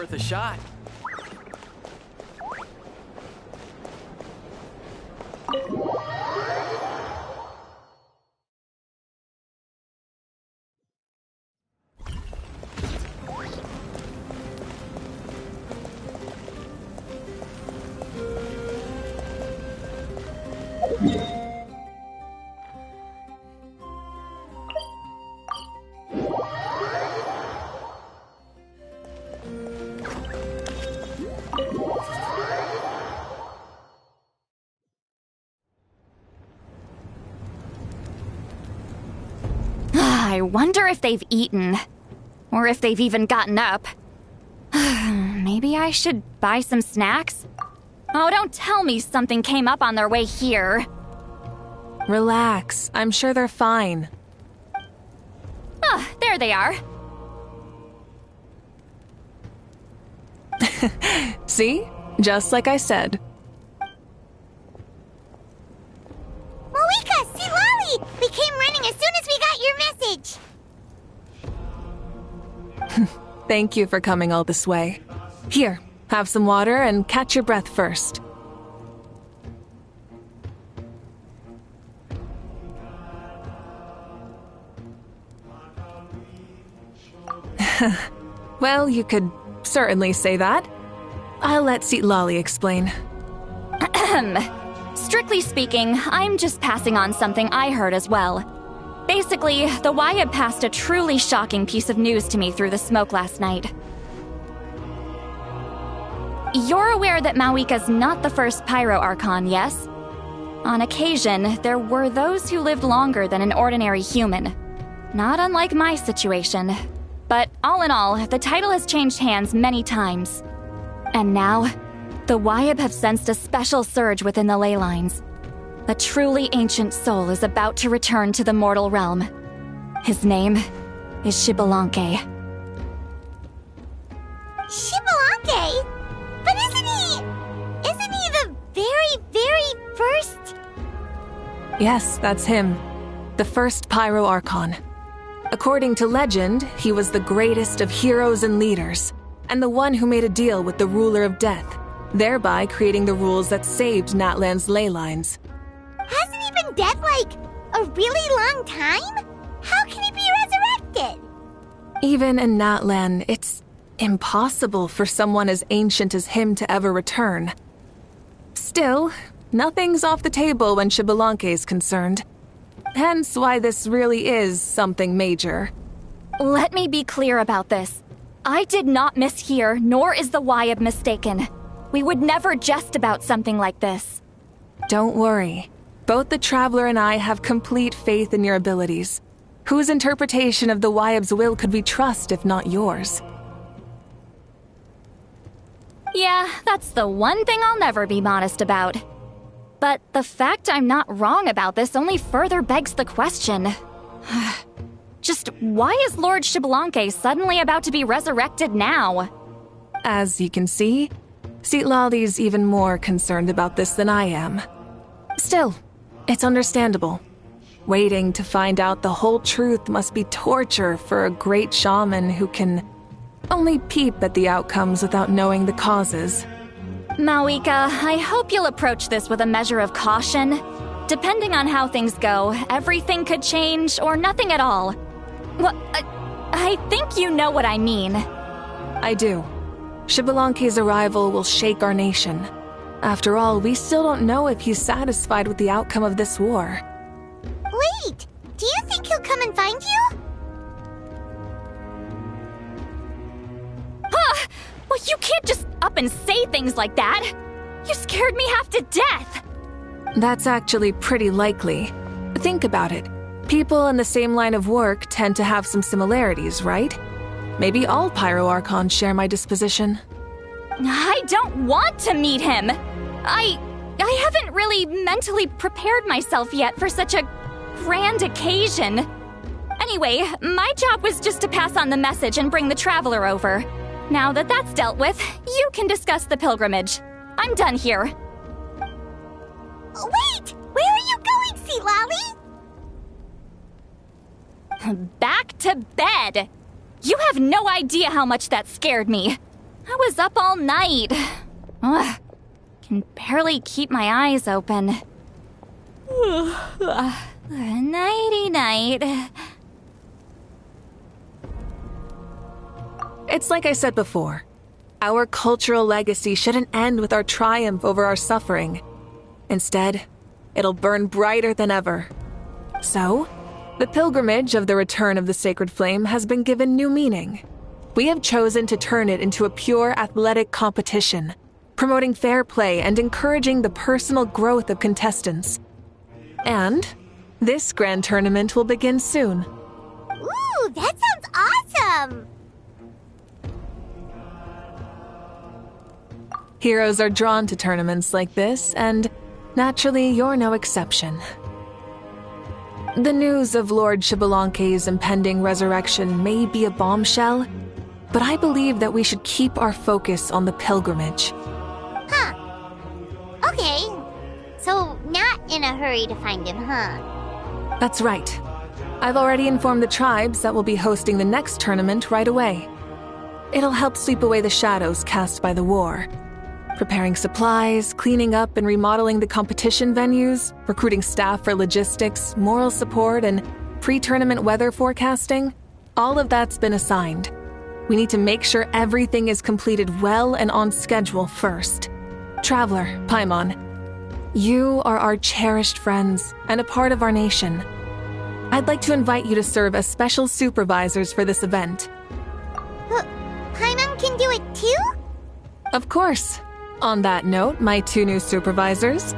worth a shot. I wonder if they've eaten. Or if they've even gotten up. Maybe I should buy some snacks? Oh, don't tell me something came up on their way here. Relax. I'm sure they're fine. Ah, there they are. See? Just like I said. Mavuica, see Lolly! We came running as soon as we got your message. Thank you for coming all this way. Here, have some water and catch your breath first. Well, you could certainly say that. I'll let Lolly explain. Strictly speaking, I'm just passing on something I heard as well. Basically, the Wyab passed a truly shocking piece of news to me through the smoke last night. You're aware that Mavuica's not the first Pyro Archon, yes? On occasion, there were those who lived longer than an ordinary human. Not unlike my situation. But all in all, the title has changed hands many times. And now, the Wyab have sensed a special surge within the ley lines. A truly ancient soul is about to return to the mortal realm. His name is Xbalanque. Xbalanque? But isn't he the very first? Yes, that's him. The first Pyro Archon. According to legend, he was the greatest of heroes and leaders, and the one who made a deal with the ruler of death, thereby creating the rules that saved Natlan's ley lines. Hasn't he been dead, like, a really long time? How can he be resurrected? Even in Natlan, it's impossible for someone as ancient as him to ever return. Still, nothing's off the table when Xbalanque is concerned. Hence why this really is something major. Let me be clear about this. I did not mishear, nor is the Wyab mistaken. We would never jest about something like this. Don't worry. Both the Traveler and I have complete faith in your abilities. Whose interpretation of the Wyab's will could we trust if not yours? Yeah, that's the one thing I'll never be modest about. But the fact I'm not wrong about this only further begs the question. Just why is Lord Xbalanque suddenly about to be resurrected now? As you can see, Lolly's even more concerned about this than I am. Still, it's understandable. Waiting to find out the whole truth must be torture for a great shaman who can only peep at the outcomes without knowing the causes. Mavuica, I hope you'll approach this with a measure of caution. Depending on how things go, everything could change or nothing at all. Well, I think you know what I mean. I do. Xbalanque's arrival will shake our nation. After all, we still don't know if he's satisfied with the outcome of this war. Wait, do you think he'll come and find you? Huh! Well, you can't just up and say things like that! You scared me half to death! That's actually pretty likely. Think about it. People in the same line of work tend to have some similarities, right? Maybe all Pyro Archons share my disposition. I don't want to meet him! I haven't really mentally prepared myself yet for such a grand occasion. Anyway, my job was just to pass on the message and bring the Traveler over. Now that that's dealt with, you can discuss the pilgrimage. I'm done here. Wait! Where are you going, Sea Lolly? Back to bed! You have no idea how much that scared me. I was up all night. Ugh, can barely keep my eyes open. Nighty-night. It's like I said before. Our cultural legacy shouldn't end with our triumph over our suffering. Instead, it'll burn brighter than ever. So, the pilgrimage of the return of the sacred flame has been given new meaning. We have chosen to turn it into a pure athletic competition, promoting fair play and encouraging the personal growth of contestants. And this grand tournament will begin soon. Ooh, that sounds awesome! Heroes are drawn to tournaments like this, and naturally, you're no exception. The news of Lord Xbalanque's impending resurrection may be a bombshell, but I believe that we should keep our focus on the pilgrimage. Huh. Okay. So, not in a hurry to find him, huh? That's right. I've already informed the tribes that we'll be hosting the next tournament right away. It'll help sweep away the shadows cast by the war. Preparing supplies, cleaning up and remodeling the competition venues, recruiting staff for logistics, moral support, and pre-tournament weather forecasting, all of that's been assigned. We need to make sure everything is completed well and on schedule first. Traveler, Paimon, you are our cherished friends and a part of our nation. I'd like to invite you to serve as special supervisors for this event. Paimon can do it too? Of course. On that note, my two new supervisors,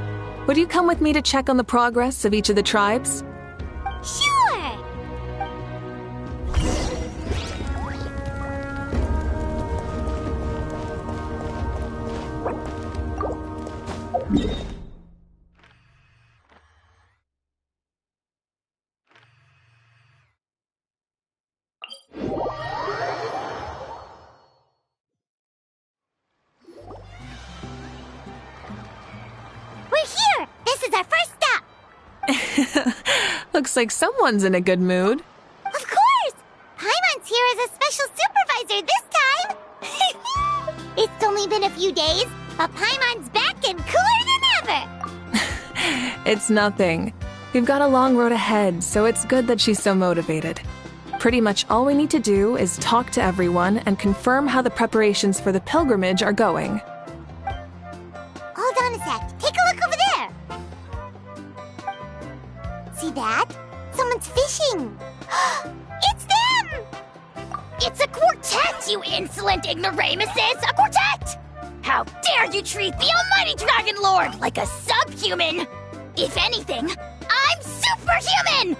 would you come with me to check on the progress of each of the tribes? Sure! We're here! This is our first stop! Looks like someone's in a good mood. Of course! Paimon's here as a special supervisor this time! It's only been a few days, but Paimon's back and cooler than ever! It's nothing. We've got a long road ahead, so it's good that she's so motivated. Pretty much all we need to do is talk to everyone and confirm how the preparations for the pilgrimage are going. Hold on a sec. Take a look over there! See that? Someone's fishing! It's them! It's a quartet, you insolent ignoramuses! A quartet! How dare you treat the almighty Dragon Lord like a subhuman! If anything, I'm superhuman!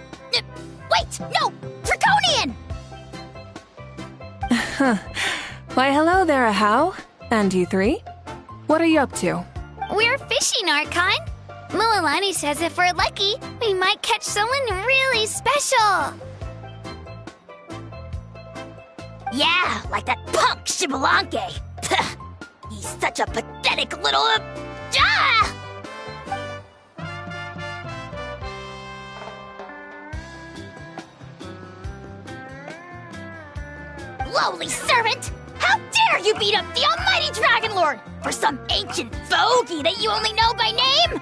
Wait, no! Draconian! Why, hello there, Ahau. And you three? What are you up to? We're fishing, Archon. Mulalani says if we're lucky, we might catch someone really special. Yeah, like that punk Xbalanque. He's such a pathetic little... Lowly servant! How dare you beat up the almighty Dragon Lord for some ancient fogey that you only know by name?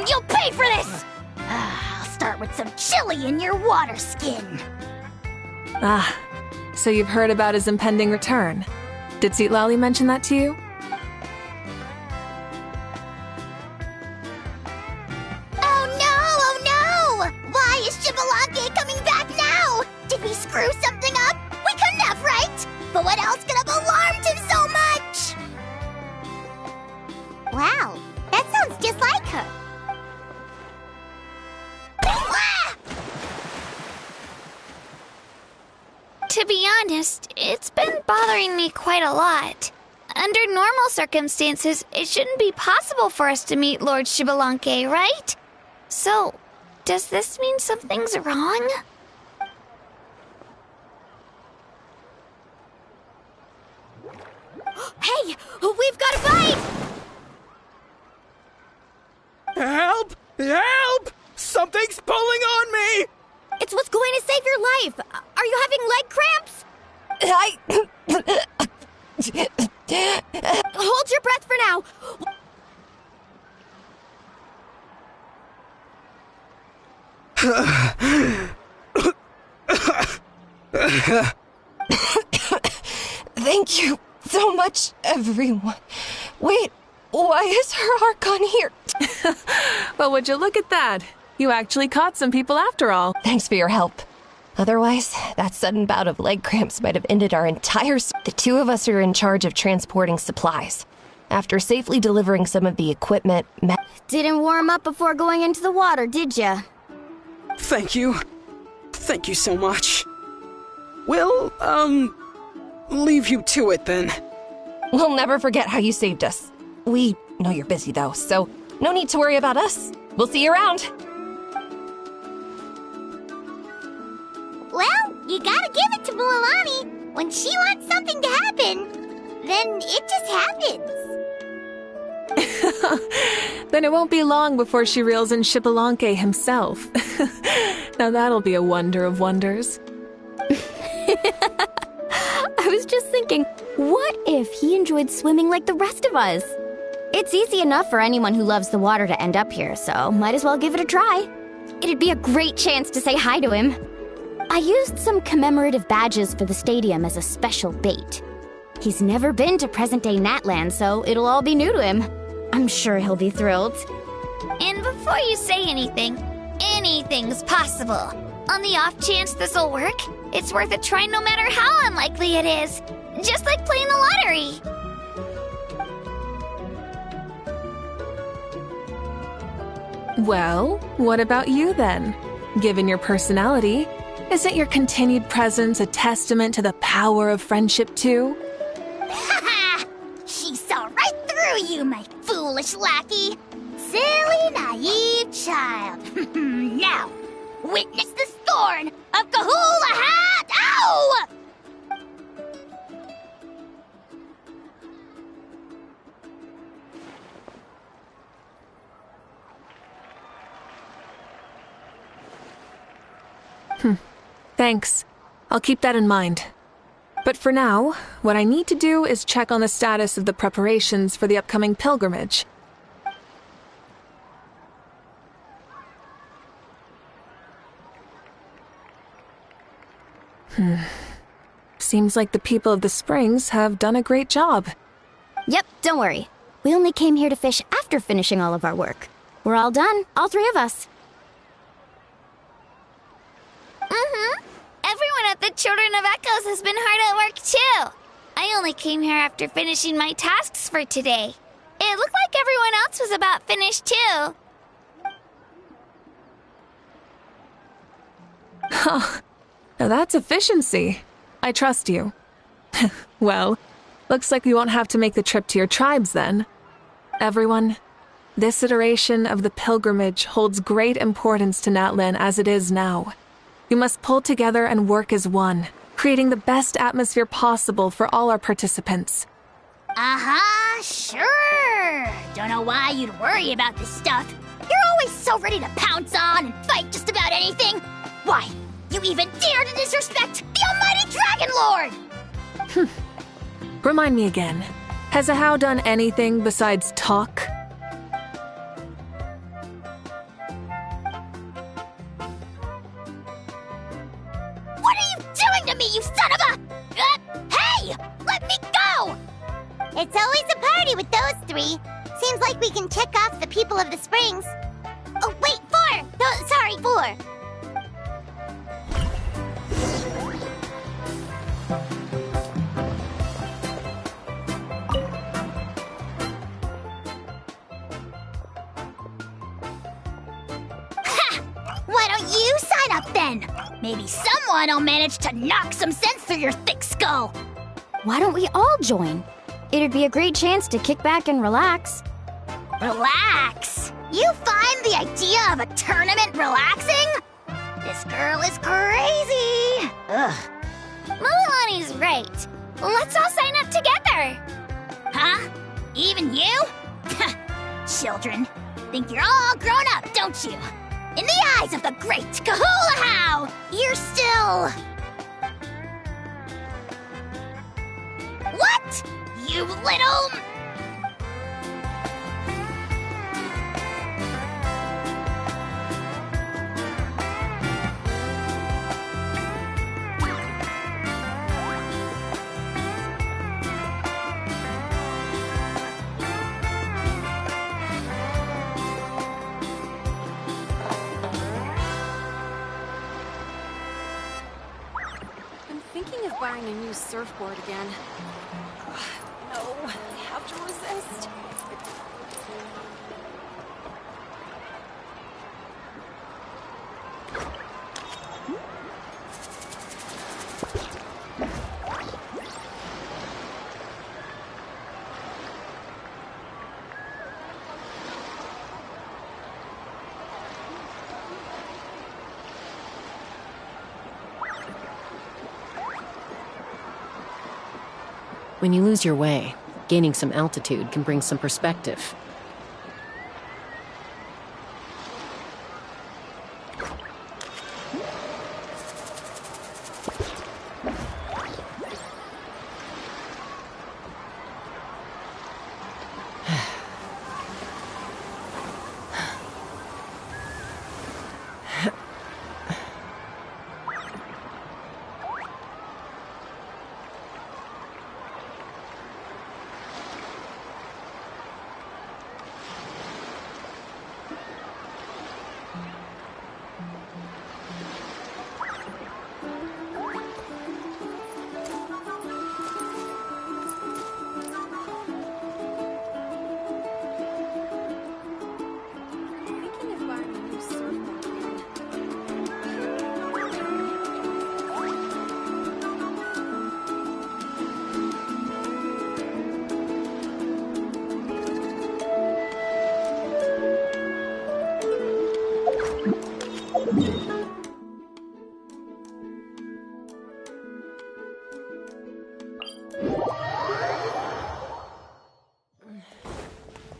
You'll pay for this! I'll start with some chili in your water skin. Ah, so you've heard about his impending return. Did Citlali mention that to you? Oh no! Why is Xbalanque coming back now? Did we screw something up? We couldn't have, right? But what else could have alarmed him so much? Wow, that sounds just like her. To be honest, it's been bothering me quite a lot. Under normal circumstances, it shouldn't be possible for us to meet Lord Xbalanque, right? So, does this mean something's wrong? Hey, we've got a bite! Help! Help! Something's pulling on me! It's what's going to save your life. Are you having leg cramps? Hold your breath for now. Thank you so much, everyone. Wait, why is her Archon here? Well, would you look at that? You actually caught some people after all. Thanks for your help. Otherwise, that sudden bout of leg cramps might have ended our entire... The two of us are in charge of transporting supplies. After safely delivering some of the equipment... Didn't warm up before going into the water, did ya? Thank you. Thank you so much. We'll, leave you to it then. We'll never forget how you saved us. We know you're busy, though, so no need to worry about us. We'll see you around. Well, you gotta give it to Mualani. When she wants something to happen, then it just happens. Then it won't be long before she reels in Shipalonke himself. Now that'll be a wonder of wonders. I was just thinking, what if he enjoyed swimming like the rest of us? It's easy enough for anyone who loves the water to end up here, so might as well give it a try. It'd be a great chance to say hi to him. I used some commemorative badges for the stadium as a special bait. He's never been to present-day Natland, so it'll all be new to him. I'm sure he'll be thrilled. And before you say anything, anything's possible. On the off chance this'll work, it's worth a try no matter how unlikely it is. Just like playing the lottery. Well, what about you then? Given your personality, isn't your continued presence a testament to the power of friendship too? Ha! She saw right through you, my foolish lackey. Silly, naive child. Now, witness the scorn of Kahula Hat! Ow! Thanks. I'll keep that in mind. But for now, what I need to do is check on the status of the preparations for the upcoming pilgrimage. Seems like the people of the Springs have done a great job. Yep, don't worry. We only came here to fish after finishing all of our work. We're all done, all three of us. Everyone at the Children of Echoes has been hard at work too. I only came here after finishing my tasks for today. It looked like everyone else was about finished too. Now that's efficiency. I trust you. Well, looks like we won't have to make the trip to your tribes then. Everyone, this iteration of the pilgrimage holds great importance to Natlan as it is now. We must pull together and work as one, creating the best atmosphere possible for all our participants. Sure. Don't know why you'd worry about this stuff. You're always so ready to pounce on and fight just about anything. Why, you even dare to disrespect the almighty Dragon Lord! Remind me again, has Ahau done anything besides talk? What are you doing to me, you son of a... hey! Let me go! It's always a party with those three. Seems like we can check off the people of the Springs. Oh, wait, 4! No, sorry, 4. Why don't you sign up then? Maybe someone will manage to knock some sense through your thick skull. Why don't we all join? It'd be a great chance to kick back and relax. Relax? You find the idea of a tournament relaxing? This girl is crazy. Ugh. Mualani's right. Let's all sign up together. Huh? Even you? Children, think you're all grown up, don't you? In the eyes of the great Kahula, you're still... What? you little... I'm thinking of buying a new surfboard again. No, I have to resist. When you lose your way, gaining some altitude can bring some perspective.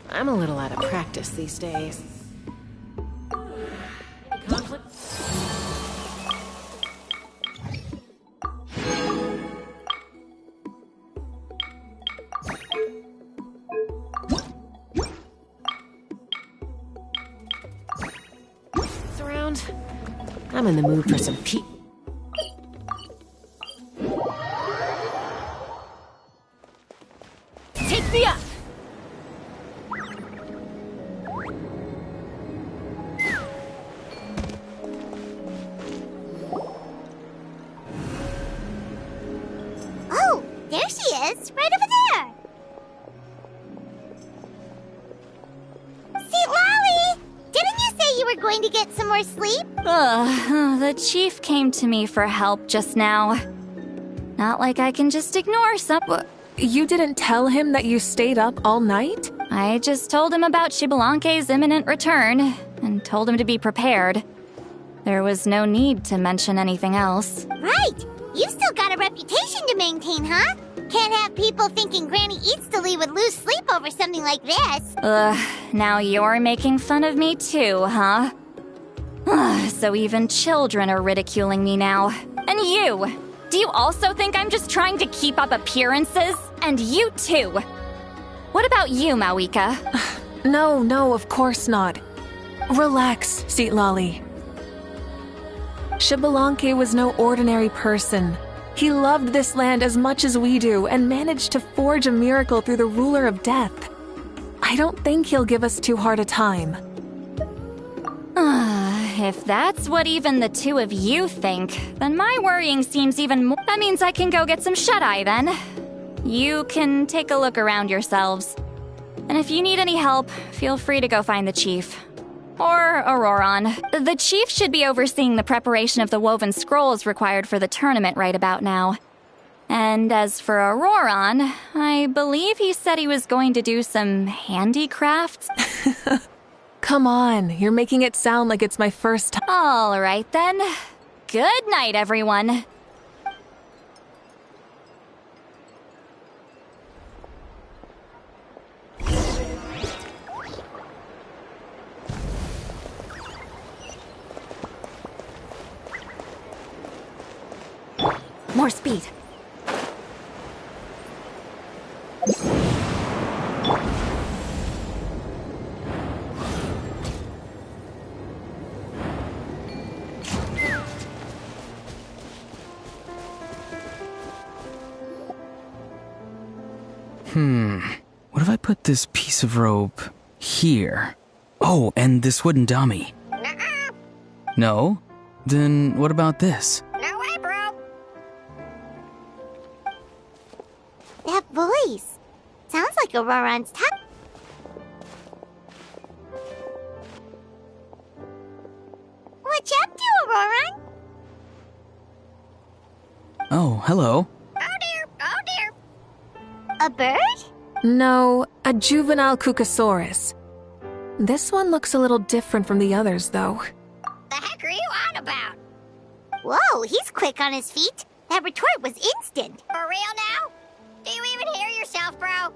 I'm a little out of practice these days. Conflict? It's around. I'm in the mood for some peace. Take me up! Oh, there she is, right over there. See, Lolly, didn't you say you were going to get some more sleep? The chief came to me for help just now. Not like I can just ignore some. You didn't tell him that you stayed up all night? I just told him about Xbalanque's imminent return, and told him to be prepared. There was no need to mention anything else. Right. You've still got a reputation to maintain, huh? Can't have people thinking Granny Eatsterly would lose sleep over something like this. Now you're making fun of me too, huh? So even children are ridiculing me now. And you! Do you also think I'm just trying to keep up appearances? And you too! What about you, Mavuica? No, of course not. Relax, Lolly. Xbalanque was no ordinary person. He loved this land as much as we do and managed to forge a miracle through the ruler of death. I don't think he'll give us too hard a time. If that's what even the two of you think, then my worrying seems even more. That means I can go get some shut-eye then. You can take a look around yourselves. And if you need any help, feel free to go find the chief. Or Auroron. The chief should be overseeing the preparation of the woven scrolls required for the tournament right about now. And as for Auroron, I believe he said he was going to do some handicrafts. Come on, you're making it sound like it's my first time. All right then. Good night, everyone. More speed. What if I put this piece of rope here? Oh, and this wooden dummy. Nuh-uh. No? Then what about this? No way, bro. That voice. Sounds like Auroran's top. What you up to, Auroran? Oh, hello. Oh dear, oh dear. A bird? No, a juvenile Cucosaurus. This one looks a little different from the others, though. The heck are you on about? Whoa, he's quick on his feet. That retort was instant. For real now? Do you even hear yourself, bro?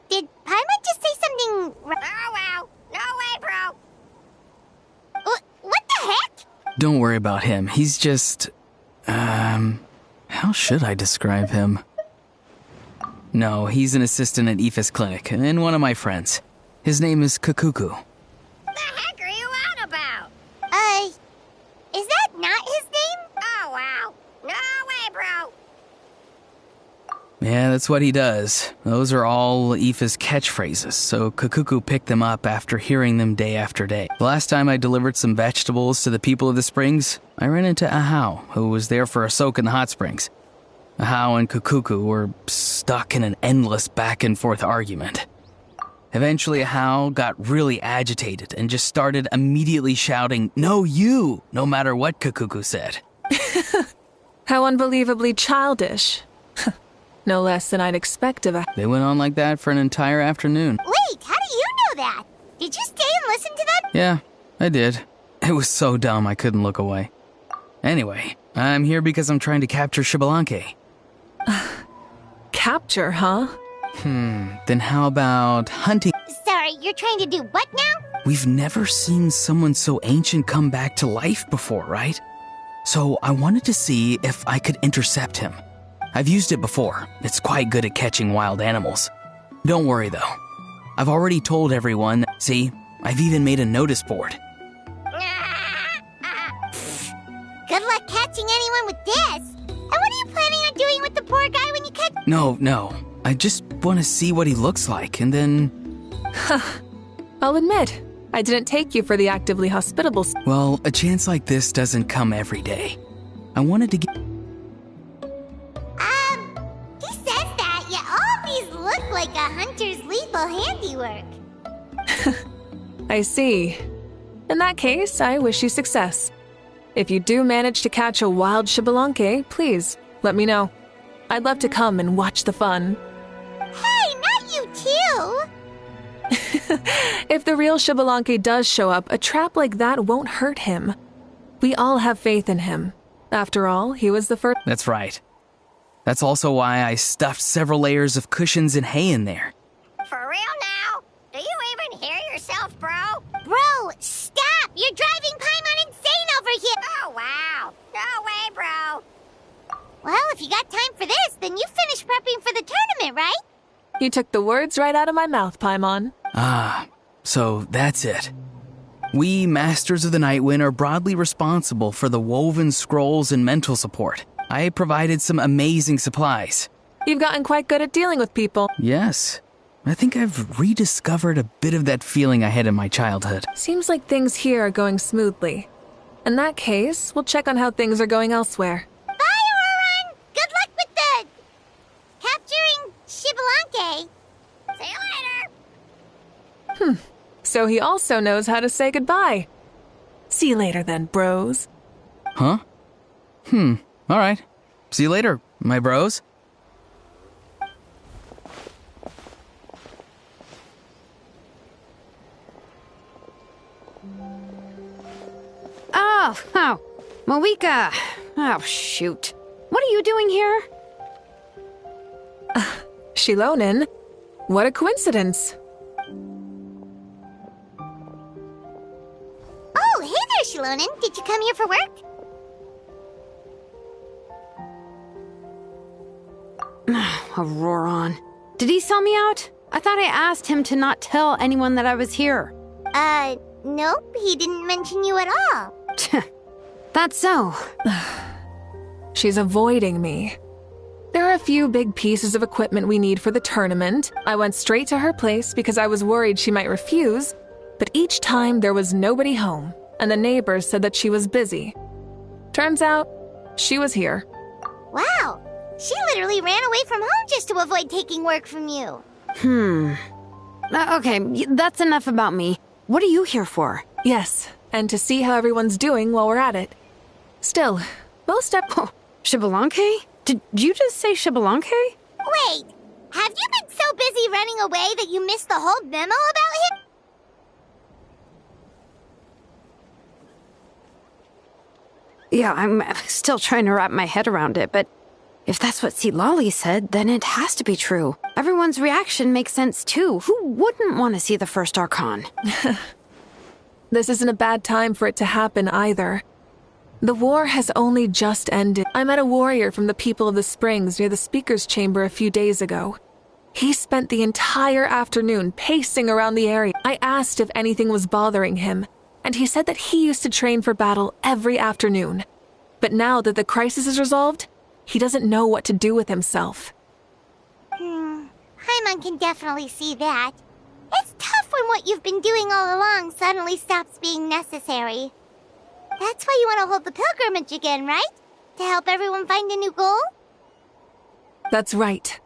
Did Paimon just say something? Oh, wow. No way, bro. What the heck? Don't worry about him. He's just... how should I describe him? No, he's an assistant at Aoife's clinic, and one of my friends. His name is Kukuku. The heck are you on about? Is that not his name? Oh, wow. No way, bro. Yeah, that's what he does. Those are all Aoife's catchphrases, so Kukuku picked them up after hearing them day after day. The last time I delivered some vegetables to the people of the springs, I ran into Ahau, who was there for a soak in the hot springs. Ahau and Kukuku were stuck in an endless back-and-forth argument. Eventually, Ahau got really agitated and just started immediately shouting, "No, you!" no matter what Kukuku said. How unbelievably childish. No less than I'd expect of a... They went on like that for an entire afternoon. Wait, how do you know that? Did you stay and listen to them? Yeah, I did. It was so dumb I couldn't look away. Anyway, I'm here because I'm trying to capture Xbalanque. Capture, huh? Then how about hunting? Sorry, you're trying to do what now? We've never seen someone so ancient come back to life before, right? So I wanted to see if I could intercept him. I've used it before. It's quite good at catching wild animals. Don't worry, though. I've already told everyone. See, I've even made a notice board. Good luck catching anyone with this. And what are you planning on doing with the poor guy when you catch... No. I just want to see what he looks like, and then... I'll admit, I didn't take you for the actively hospitable... Well, a chance like this doesn't come every day. I wanted to get... He says that, yet all these look like a hunter's lethal handiwork. I see. In that case, I wish you success. If you do manage to catch a wild Xbalanque, please, let me know. I'd love to come and watch the fun. Hey, not you too! If the real Xbalanque does show up, a trap like that won't hurt him. We all have faith in him. After all, he was the first... That's right. That's also why I stuffed several layers of cushions and hay in there. For real now? Do you even hear yourself, bro? Bro, stop! You're driving Paimon insane over here! Oh, wow. No way, bro. Well, if you got time for this, then you finished prepping for the tournament, right? You took the words right out of my mouth, Paimon. Ah, so that's it. We, Masters of the Nightwind, are broadly responsible for the woven scrolls and mental support. I provided some amazing supplies. You've gotten quite good at dealing with people. Yes. I think I've rediscovered a bit of that feeling I had in my childhood. Seems like things here are going smoothly. In that case, we'll check on how things are going elsewhere. Bye, Auroran! Good luck with the... capturing Xbalanque. See you later! So he also knows how to say goodbye. See you later then, bros. Huh? All right. See you later, my bros. Oh, Mavuica. Oh, shoot. What are you doing here? Xilonen? What a coincidence. Oh, hey there, Xilonen. Did you come here for work? Auroran. Did he sell me out? I thought I asked him to not tell anyone that I was here. Nope. He didn't mention you at all. That's so. She's avoiding me. There are a few big pieces of equipment we need for the tournament. I went straight to her place because I was worried she might refuse, but each time there was nobody home, and the neighbors said that she was busy. Turns out, she was here. Wow, she literally ran away from home just to avoid taking work from you. Okay, that's enough about me. What are you here for? Yes, and to see how everyone's doing while we're at it. Still, most Oh, Xbalanque? Did you just say Xbalanque? Wait, have you been so busy running away that you missed the whole memo about him? Yeah, I'm still trying to wrap my head around it, but if that's what Lolly said, then it has to be true. Everyone's reaction makes sense too. Who wouldn't want to see the first Archon? This isn't a bad time for it to happen either. The war has only just ended. I met a warrior from the People of the Springs near the Speaker's Chamber a few days ago. He spent the entire afternoon pacing around the area. I asked if anything was bothering him, and he said that he used to train for battle every afternoon. But now that the crisis is resolved, he doesn't know what to do with himself. Paimon can definitely see that. It's tough when what you've been doing all along suddenly stops being necessary. That's why you want to hold the pilgrimage again, right? To help everyone find a new goal? That's right.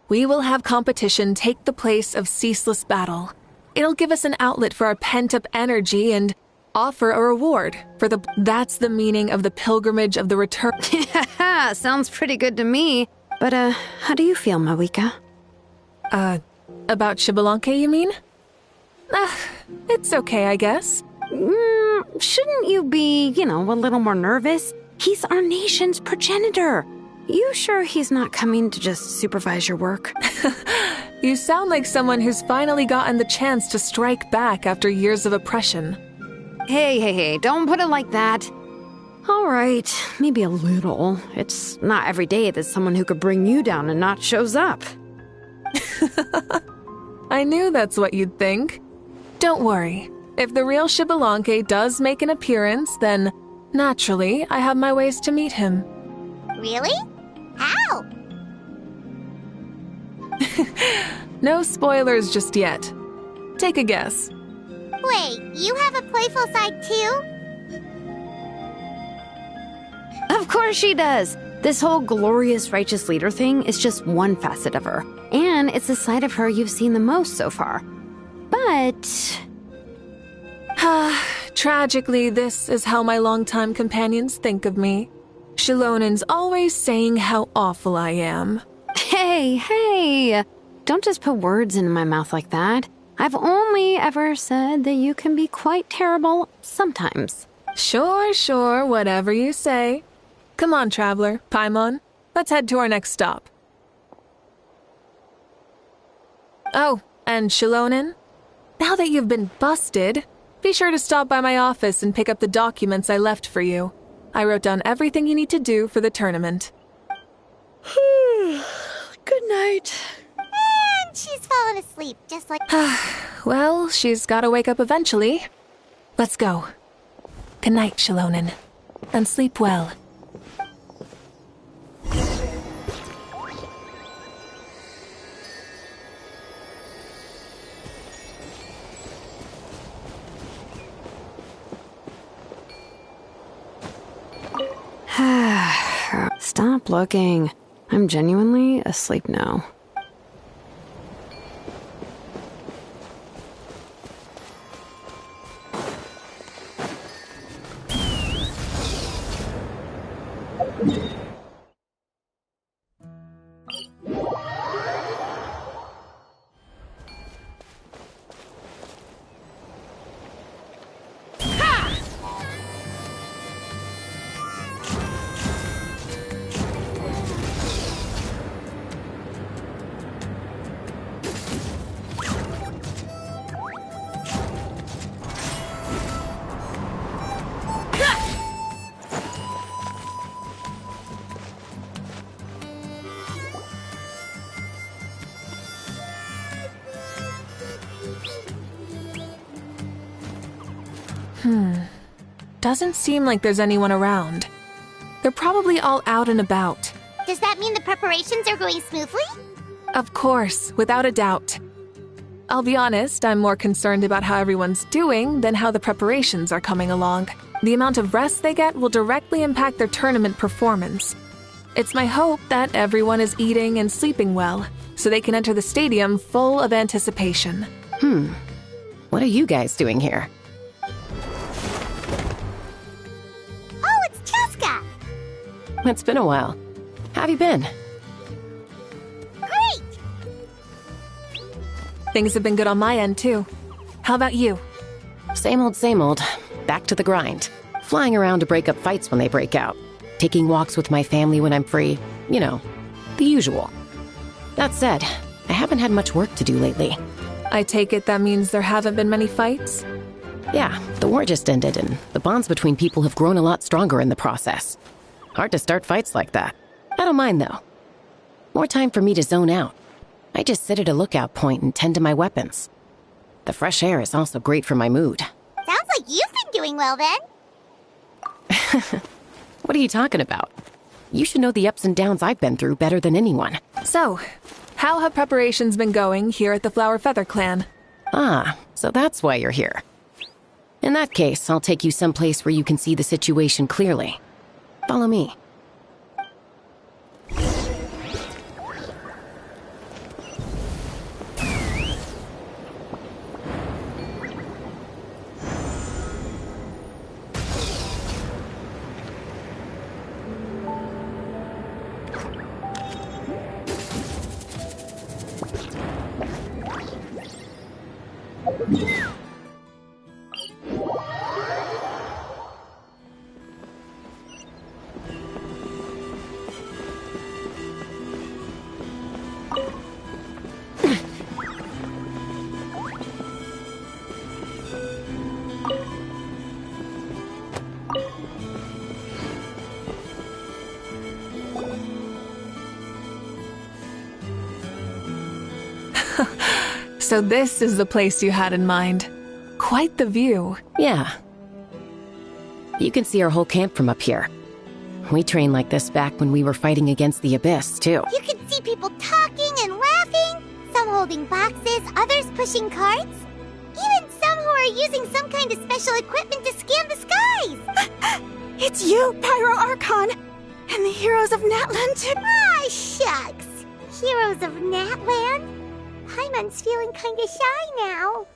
We will have competition take the place of ceaseless battle. It'll give us an outlet for our pent-up energy and offer a reward for the... That's the meaning of the pilgrimage of the return. Yeah, sounds pretty good to me. But, how do you feel, Mavuica? About Xbalanque, you mean? It's okay, I guess. Shouldn't you be, a little more nervous? He's our nation's progenitor. You sure he's not coming to just supervise your work? You sound like someone who's finally gotten the chance to strike back after years of oppression. Hey, don't put it like that. All right, maybe a little. It's not every day that someone who could bring you down a notch shows up. I knew that's what you'd think. Don't worry. If the real Xbalanque does make an appearance, then, naturally, I have my ways to meet him. Really? How? No spoilers just yet. Take a guess. Wait, you have a playful side too? Of course she does. This whole glorious righteous leader thing is just one facet of her. And it's the side of her you've seen the most so far. But... Tragically, this is how my longtime companions think of me. Shilonen's always saying how awful I am. Hey! Don't just put words into my mouth like that. I've only ever said that you can be quite terrible sometimes. Sure, whatever you say. Come on, traveler, Paimon. Let's head to our next stop. Oh, and Shilonen? Now that you've been busted, be sure to stop by my office and pick up the documents I left for you. I wrote down everything you need to do for the tournament. Good night. And she's fallen asleep, just like... Well, she's gotta wake up eventually. Let's go. Good night, Shilonen. And sleep well. Stop looking. I'm genuinely asleep now. Doesn't seem like there's anyone around. They're probably all out and about. Does that mean the preparations are going smoothly? Of course, without a doubt. I'll be honest, I'm more concerned about how everyone's doing than how the preparations are coming along. The amount of rest they get will directly impact their tournament performance. It's my hope that everyone is eating and sleeping well, so they can enter the stadium full of anticipation. What are you guys doing here? Oh, it's Cheska! It's been a while. How have you been? Great! Things have been good on my end, too. How about you? Same old, same old. Back to the grind. Flying around to break up fights when they break out. Taking walks with my family when I'm free. You know, the usual. That said, I haven't had much work to do lately. I take it that means there haven't been many fights? Yeah, the war just ended, and the bonds between people have grown a lot stronger in the process. Hard to start fights like that. I don't mind, though. More time for me to zone out. I just sit at a lookout point and tend to my weapons. The fresh air is also great for my mood. Sounds like you've been doing well, then. What are you talking about? You should know the ups and downs I've been through better than anyone. So, how have preparations been going here at the Flower Feather Clan? Ah, so that's why you're here. In that case, I'll take you someplace where you can see the situation clearly. Follow me. So this is the place you had in mind. Quite the view. Yeah. You can see our whole camp from up here. We trained like this back when we were fighting against the Abyss, too. You can see people talking and laughing, some holding boxes, others pushing carts. Even some who are using some kind of special equipment to scan the skies. It's you, Pyro Archon, and the heroes of Natland. Ah, shucks. Heroes of Natland? Paimon's feeling kinda shy now.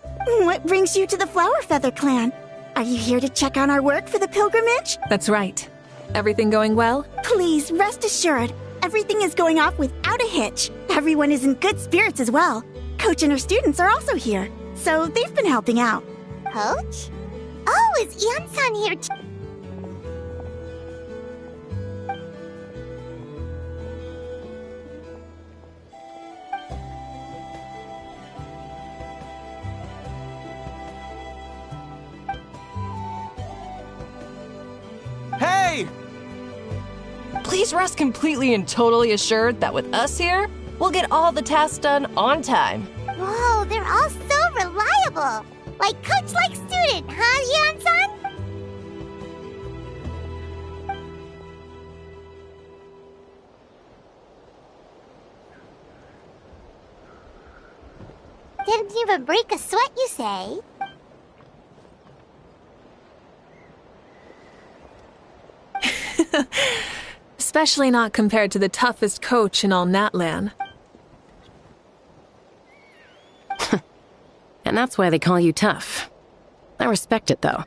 What brings you to the Flower Feather Clan? Are you here to check on our work for the pilgrimage? That's right. Everything going well? Please, rest assured, everything is going off without a hitch. Everyone is in good spirits as well. Coach and her students are also here, so they've been helping out. Coach? Oh, is Ian-san here too? Hey! Please rest completely and totally assured that with us here, we'll get all the tasks done on time. Whoa, they're all so reliable. Like coach, like student, huh, Ian-san? Didn't even break a sweat, you say? Especially not compared to the toughest coach in all Natlan. And that's why they call you tough. I respect it, though.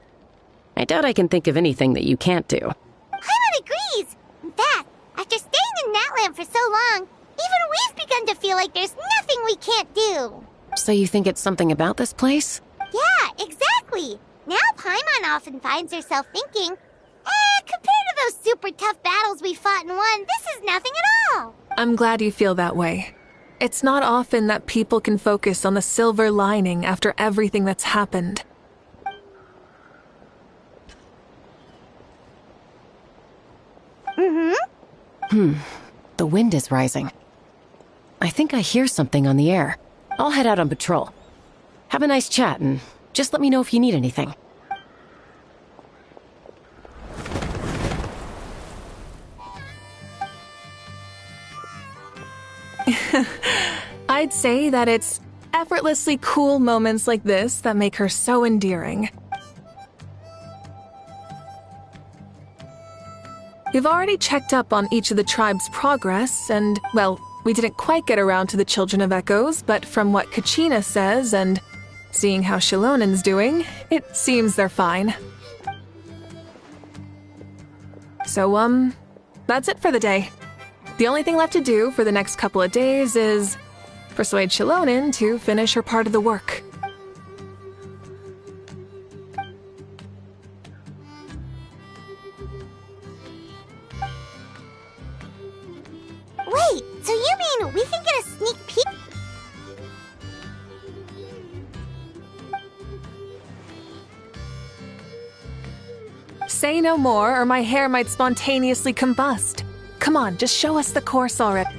I doubt I can think of anything that you can't do. Paimon agrees! In fact, after staying in Natland for so long, even we've begun to feel like there's nothing we can't do. So you think it's something about this place? Yeah, exactly! Now Paimon often finds herself thinking, compared to those super tough battles we fought and won, this is nothing at all! I'm glad you feel that way. It's not often that people can focus on the silver lining after everything that's happened. The wind is rising. I think I hear something on the air. I'll head out on patrol. Have a nice chat, and just let me know if you need anything. I'd say that it's effortlessly cool moments like this that make her so endearing. We've already checked up on each of the tribe's progress, and, well, we didn't quite get around to the Children of Echoes, but from what Kachina says and seeing how Shilonen's doing, it seems they're fine. So, that's it for the day. The only thing left to do for the next couple of days is persuade Shilonen to finish her part of the work. Wait, so you mean we can get a sneak peek? Say no more, or my hair might spontaneously combust. Come on, just show us the course already.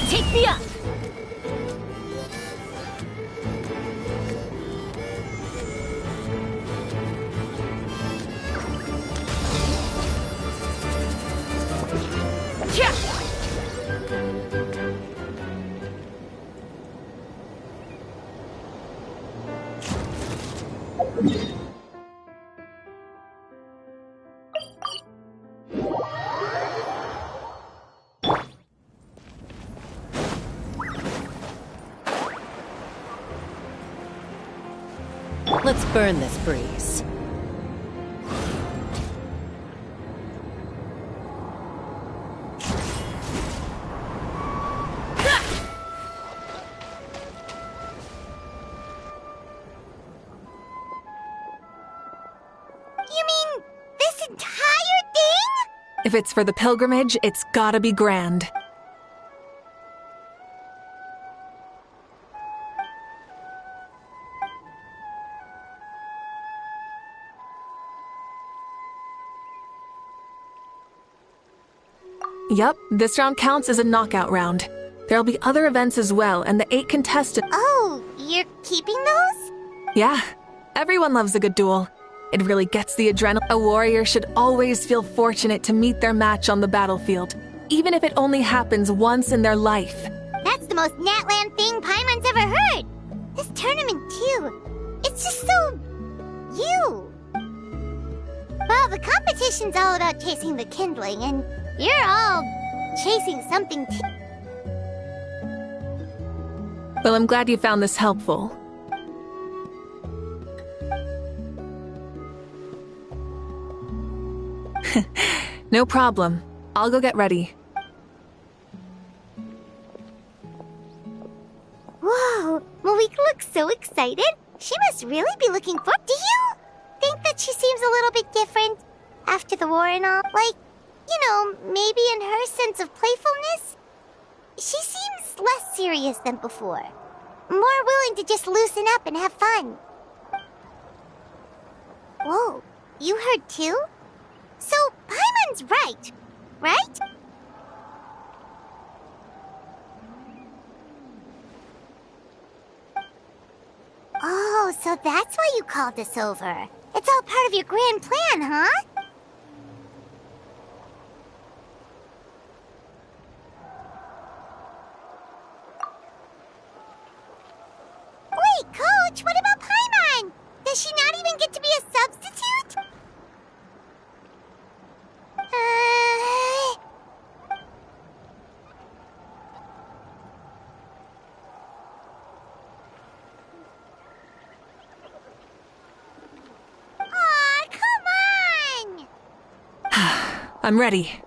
Take me up! Let's burn this breeze. You mean this entire thing? If it's for the pilgrimage, it's gotta be grand. Yup, this round counts as a knockout round. There'll be other events as well, and the 8 contestants— Oh, you're keeping those? Yeah, everyone loves a good duel. It really gets the adrenaline. A warrior should always feel fortunate to meet their match on the battlefield, even if it only happens once in their life. That's the most Natland thing Paimon's ever heard. This tournament, too. It's just so... you. Well, the competition's all about chasing the kindling, and you're all chasing something too. Well, I'm glad you found this helpful. No problem. I'll go get ready. Whoa, Mavuica looks so excited. She must really be looking forward. Do you think that she seems a little bit different after the war and all? Like, you know, maybe in her sense of playfulness? She seems less serious than before. More willing to just loosen up and have fun. Whoa, you heard too? So, Paimon's right, right? Oh, so that's why you called us over. It's all part of your grand plan, huh? Wait, Coach, what about Paimon? Does she not even get to be a substitute? Aw, come on! I'm ready.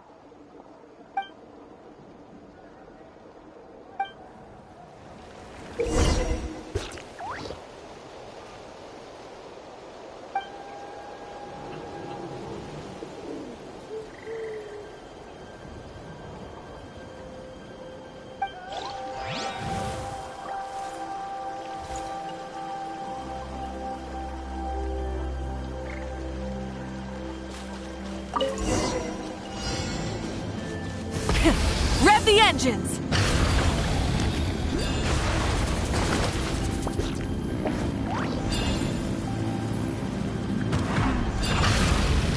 Rev the engines!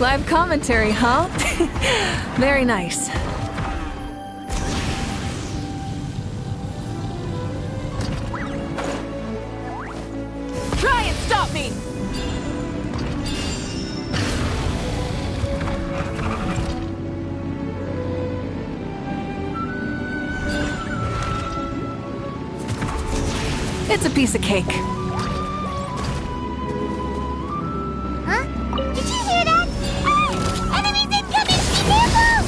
Live commentary, huh? Very nice. Try and stop me! It's a piece of cake. Huh? Did you hear that? Ah! Enemies incoming! Be careful!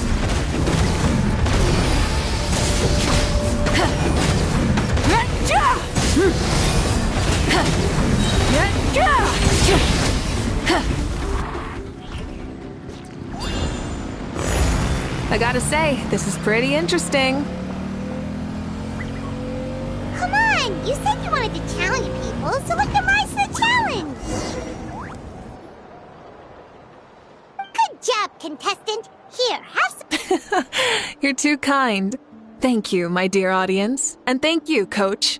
I gotta say, this is pretty interesting. Come on! You said you wanted to challenge people, so let them rise to the challenge! Good job, contestant! Here, have some... You're too kind. Thank you, my dear audience. And thank you, Coach.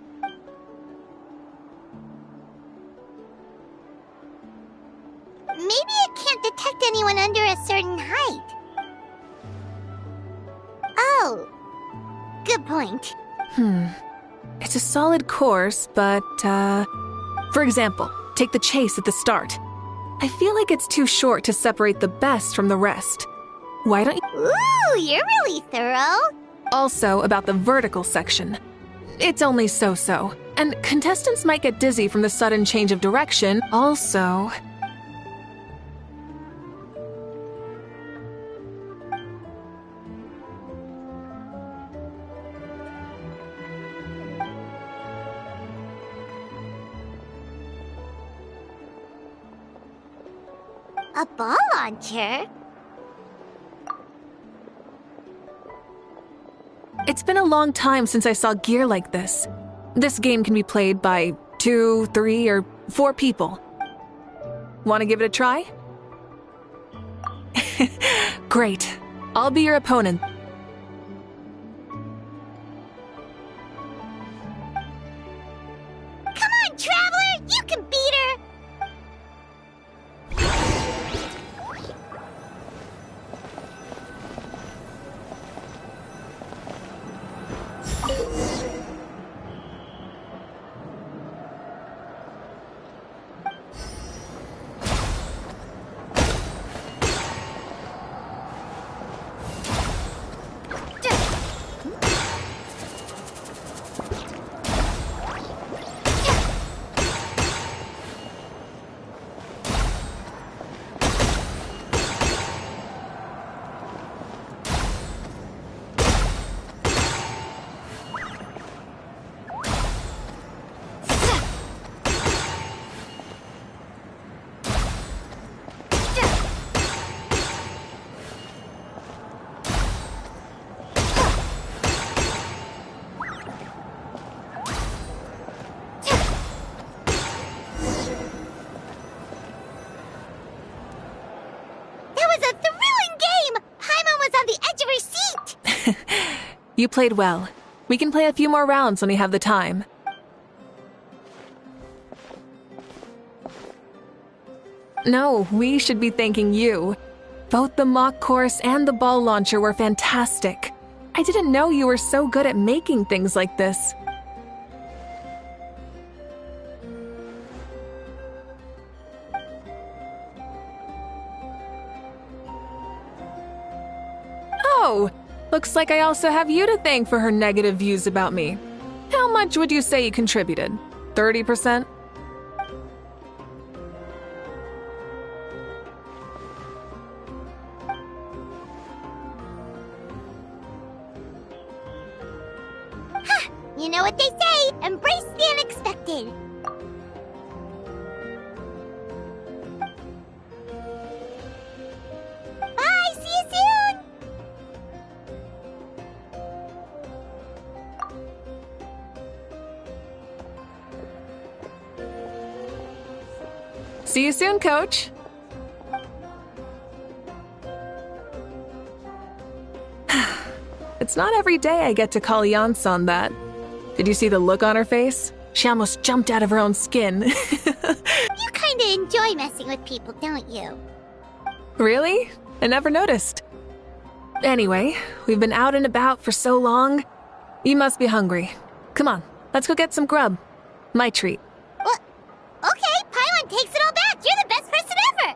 Maybe it can't detect anyone under a certain height. Oh. Good point. It's a solid course, but, for example, take the chase at the start. I feel like it's too short to separate the best from the rest. Why don't you... Ooh, you're really thorough. Also, about the vertical section. It's only so-so, and contestants might get dizzy from the sudden change of direction. Also... A ball launcher? It's been a long time since I saw gear like this. This game can be played by 2, 3, or 4 people. Want to give it a try? Great. I'll be your opponent. Come on, Traveler! You can beat her! You played well. We can play a few more rounds when we have the time. No, we should be thanking you. Both the mock course and the ball launcher were fantastic. I didn't know you were so good at making things like this. Oh! Looks like I also have you to thank for her negative views about me. How much would you say you contributed? 30%? You know what they say, embrace the unexpected. Bye, see you soon! See you soon, Coach. It's not every day I get to call Yansan that. Did you see the look on her face? She almost jumped out of her own skin. You kinda enjoy messing with people, don't you? Really? I never noticed. Anyway, we've been out and about for so long. You must be hungry. Come on, let's go get some grub. My treat. What? Okay, Paimon takes it all back. You're the best person ever.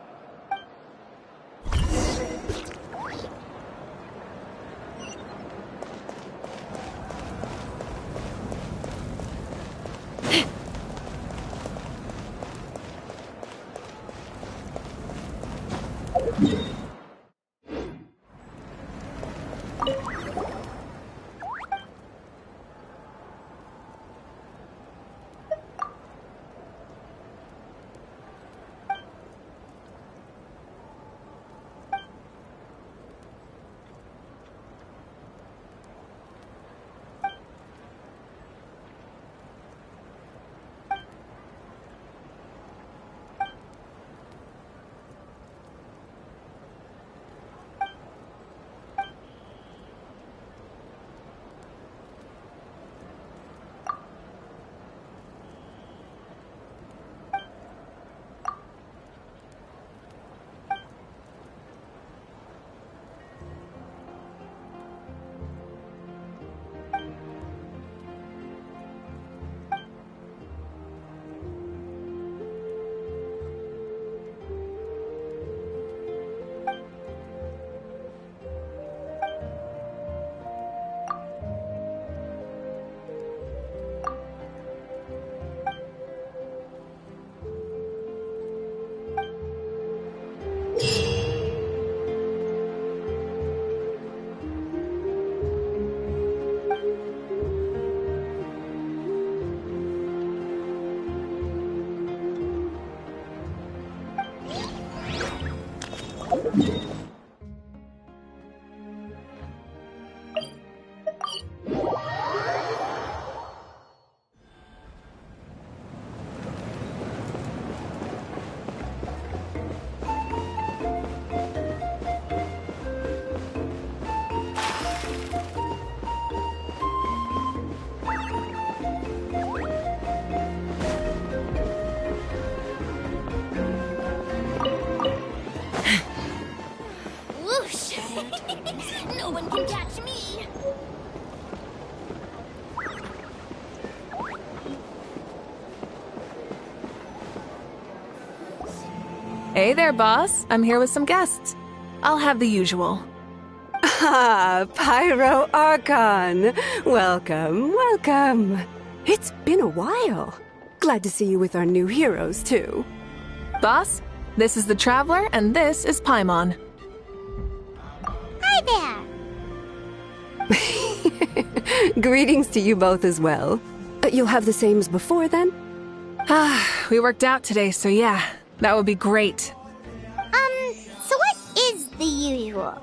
No one can catch me! Hey there, boss. I'm here with some guests. I'll have the usual. Ah, Pyro Archon! Welcome, welcome. It's been a while. Glad to see you with our new heroes, too. Boss, this is the Traveler, and this is Paimon. Hi there! Greetings to you both as well. You'll have the same as before, then? We worked out today, so yeah, that would be great. So what is the usual?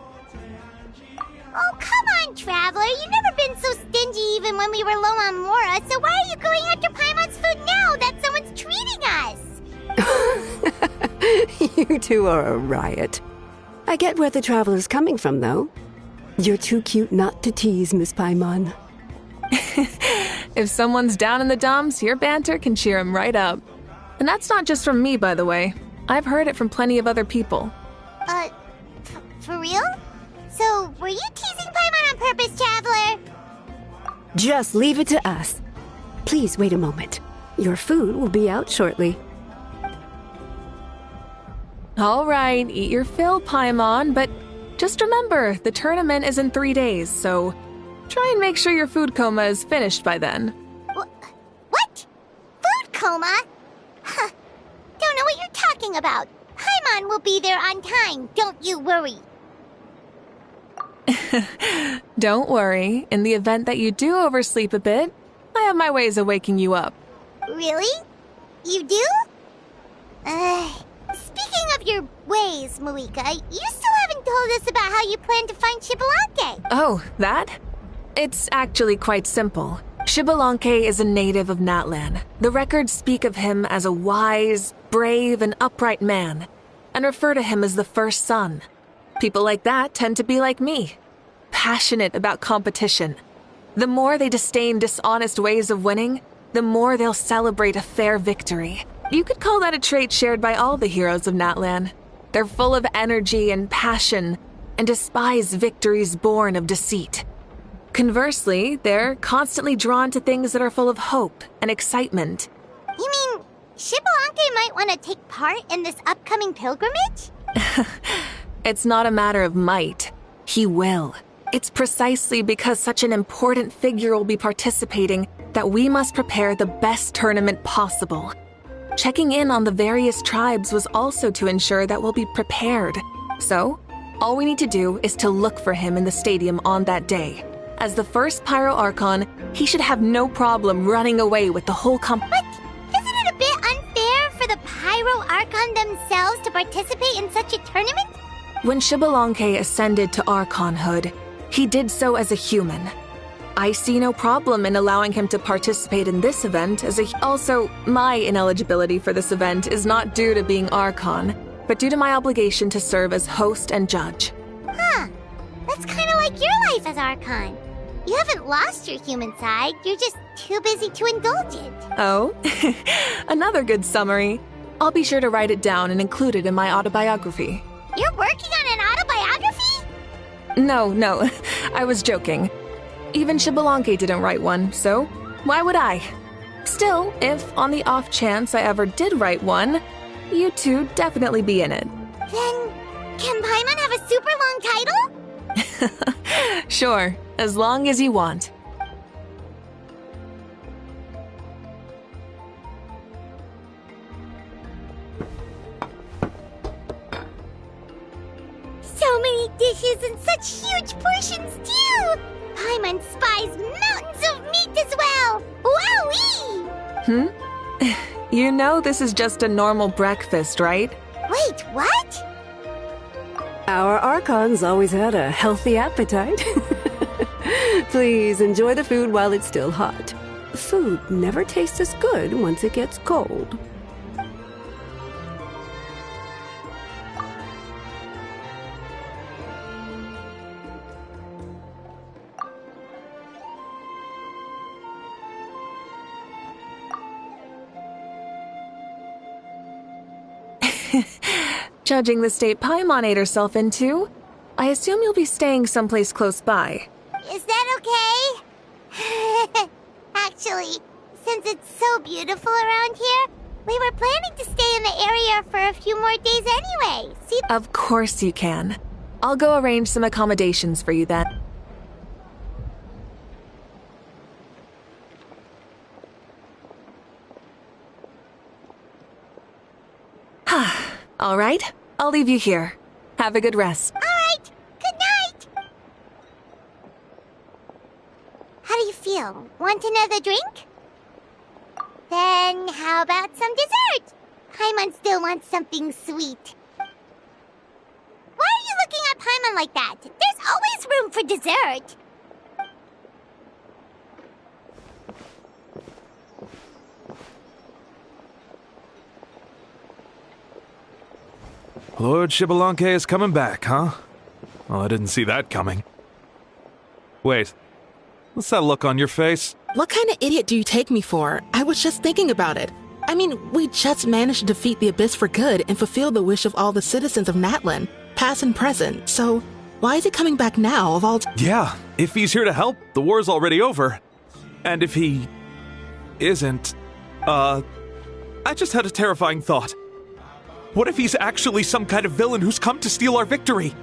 Oh, come on, Traveler. You've never been so stingy even when we were low on Mora, so why are you going after Paimon's food now that someone's treating us? You two are a riot. I get where the Traveler's coming from, though. You're too cute not to tease, Miss Paimon. If someone's down in the dumps, your banter can cheer him right up. And that's not just from me, by the way. I've heard it from plenty of other people. For real? So, were you teasing Paimon on purpose, Traveler? Just leave it to us. Please wait a moment. Your food will be out shortly. All right, eat your fill, Paimon, but just remember, the tournament is in 3 days, so try and make sure your food coma is finished by then. What? Food coma? Huh. Don't know what you're talking about. Paimon will be there on time, don't you worry. Don't worry, in the event that you do oversleep a bit, I have my ways of waking you up. Really? You do? Speaking of your ways, Mavuica, you still haven't told us about how you plan to find Xbalanque. Oh, that? It's actually quite simple. Xbalanque is a native of Natlan. The records speak of him as a wise, brave, and upright man, and refer to him as the first son. People like that tend to be like me, passionate about competition. The more they disdain dishonest ways of winning, the more they'll celebrate a fair victory. You could call that a trait shared by all the heroes of Natlan. They're full of energy and passion, and despise victories born of deceit. Conversely, they're constantly drawn to things that are full of hope and excitement. You mean Xbalanque might want to take part in this upcoming pilgrimage? It's not a matter of might. He will. It's precisely because such an important figure will be participating that we must prepare the best tournament possible. Checking in on the various tribes was also to ensure that we'll be prepared. So, all we need to do is to look for him in the stadium on that day. As the first Pyro Archon, he should have no problem running away with the whole But isn't it a bit unfair for the Pyro Archon themselves to participate in such a tournament? When Xbalanque ascended to Archonhood, he did so as a human. I see no problem in allowing him to participate in this event Also, my ineligibility for this event is not due to being Archon, but due to my obligation to serve as host and judge. Huh. That's kind of like your life as Archon. You haven't lost your human side, you're just too busy to indulge it. Oh, another good summary. I'll be sure to write it down and include it in my autobiography. You're working on an autobiography? No, I was joking. Even Xbalanque didn't write one, so why would I? Still, if on the off chance I ever did write one, you two definitely be in it. Then, can Paimon have a super long title? Sure, as long as you want. So many dishes and such huge portions too! Paimon spies mountains of meat as well! Wowee! You know this is just a normal breakfast, right? Wait, what? Our Archons always had a healthy appetite. Please enjoy the food while it's still hot. Food never tastes as good once it gets cold. Judging the state Paimon ate herself into, I assume you'll be staying someplace close by. Is that okay? Actually, since it's so beautiful around here, we were planning to stay in the area for a few more days anyway. See? Of course you can. I'll go arrange some accommodations for you then. All right, I'll leave you here. Have a good rest. All right, good night. How do you feel? Want another drink? Then how about some dessert? Paimon still wants something sweet. Why are you looking at Paimon like that? There's always room for dessert. Lord Xbalanque is coming back, huh? Well, I didn't see that coming. Wait, what's that look on your face? What kind of idiot do you take me for? I was just thinking about it. I mean, we just managed to defeat the Abyss for good and fulfill the wish of all the citizens of Natlan, past and present, so why is he coming back now of all Yeah, if he's here to help, the war's already over. And if he isn't, I just had a terrifying thought. What if he's actually some kind of villain who's come to steal our victory?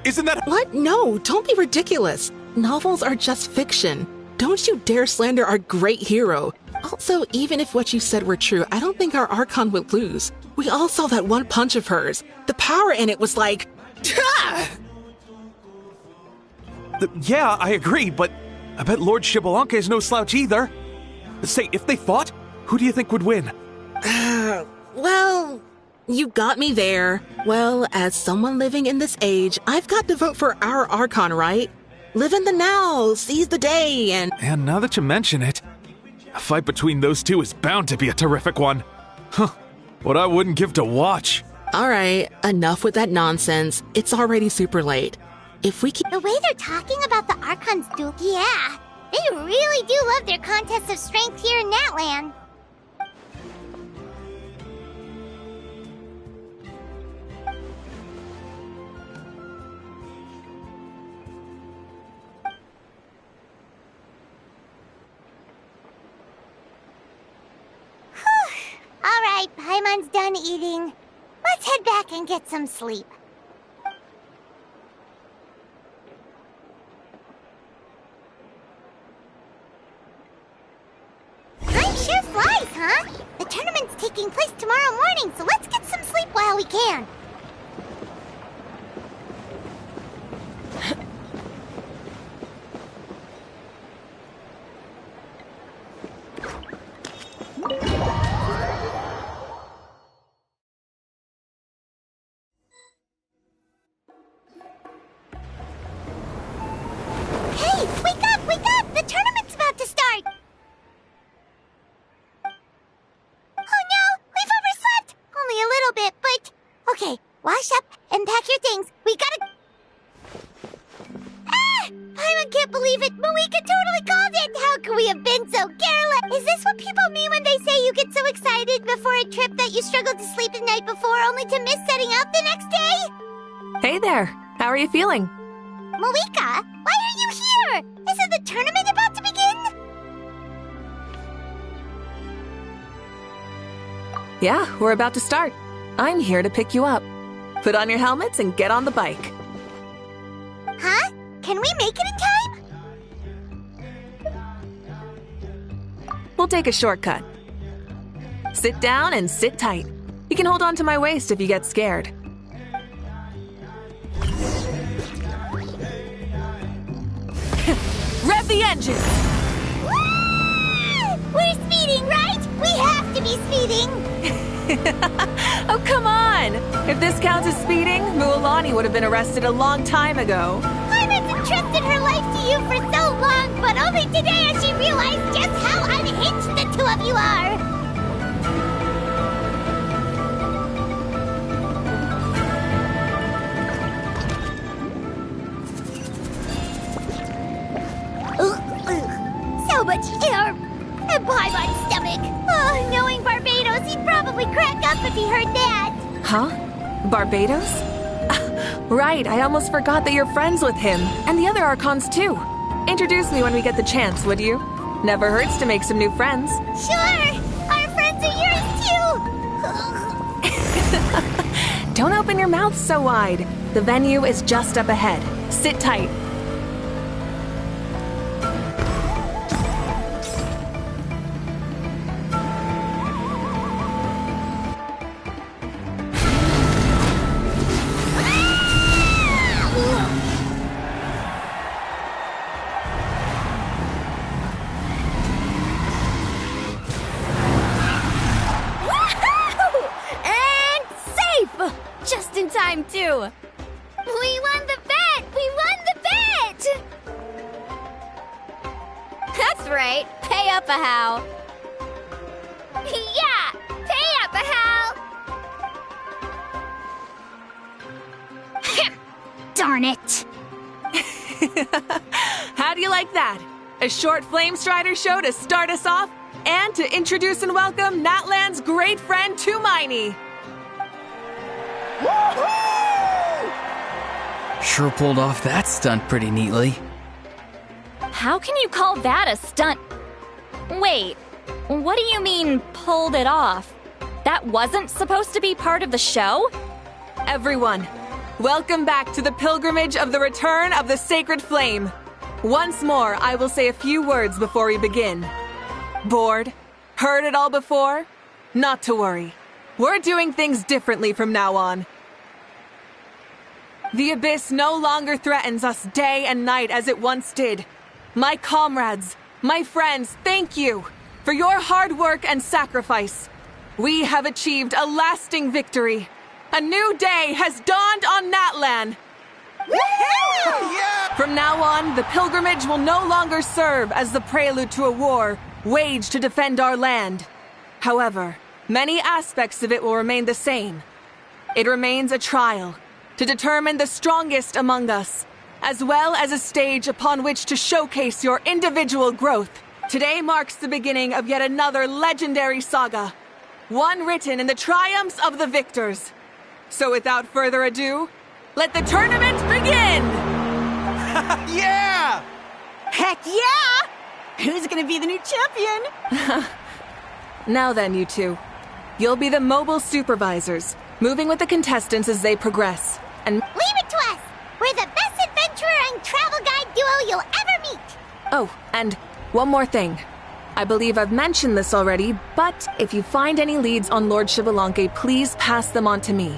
Isn't that— What? No, don't be ridiculous. Novels are just fiction. Don't you dare slander our great hero. Also, even if what you said were true, I don't think our Archon would lose. We all saw that one punch of hers. The power in it was like— Yeah, I agree, but I bet Lord Xbalanque is no slouch either. Say, if they fought, who do you think would win? Well, you got me there. Well, as someone living in this age, I've got to vote for our Archon, right? Live in the now, seize the day, and— And now that you mention it, a fight between those two is bound to be a terrific one. Huh, what I wouldn't give to watch. All right, enough with that nonsense. It's already super late. If we keep— The way they're talking about the Archons do, yeah. They really do love their contests of strength here in Natlan. Alright, Paimon's done eating. Let's head back and get some sleep. Time sure flies, huh? The tournament's taking place tomorrow morning, so let's get some sleep while we can. Hey, wake up, wake up! The tournament's about to start! Oh no, we've overslept! Only a little bit, but... Okay, wash up and pack your things. We gotta... Ah! Paimon can't believe it! Mavuica totally called it! How could we have been so careless? Is this what people mean when they say you get so excited before a trip that you struggle to sleep the night before only to miss setting out the next day? Hey there. How are you feeling? Mavuica, why are you here? Isn't the tournament about to begin? Yeah, we're about to start. I'm here to pick you up. Put on your helmets and get on the bike. Huh? Can we make it in time? We'll take a shortcut. Sit down and sit tight. You can hold on to my waist if you get scared. Rev the engine! We're speeding, right? We have to be speeding! Oh, come on! If this counts as speeding, Mualani would have been arrested a long time ago. Paimon's entrusted her life to you for so long, but only today has she realized just how unhinged the two of you are! So much air! And Paimon's stomach! Oh, knowing Barbados, he'd probably crack up if he heard that! Huh? Barbados? Right, I almost forgot that you're friends with him, and the other Archons too. Introduce me when we get the chance, would you? Never hurts to make some new friends. Sure! Our friends are yours too! Don't open your mouth so wide. The venue is just up ahead. Sit tight. Time too. We won the bet! We won the bet! That's right. Pay up a how. Yeah! Pay up a how! Darn it! How do you like that? A short Flame Strider show to start us off, and to introduce and welcome Natlan's great friend Tumaini. Sure pulled off that stunt pretty neatly. How can you call that a stunt? Wait, what do you mean, pulled it off? That wasn't supposed to be part of the show? Everyone, welcome back to the pilgrimage of the return of the sacred flame. Once more, I will say a few words before we begin. Bored? Heard it all before? Not to worry. We're doing things differently from now on. The abyss no longer threatens us day and night as it once did. My comrades, my friends, thank you for your hard work and sacrifice. We have achieved a lasting victory. A new day has dawned on Natlan. Yeah! From now on, the pilgrimage will no longer serve as the prelude to a war waged to defend our land. However, many aspects of it will remain the same. It remains a trial to determine the strongest among us, as well as a stage upon which to showcase your individual growth. Today marks the beginning of yet another legendary saga, one written in the triumphs of the victors. So without further ado, let the tournament begin! Yeah! Heck yeah! Who's gonna be the new champion? Now then, you two. You'll be the mobile supervisors, moving with the contestants as they progress. And leave it to us! We're the best adventurer and travel guide duo you'll ever meet! Oh, and one more thing. I believe I've mentioned this already, but if you find any leads on Lord Xbalanque, please pass them on to me.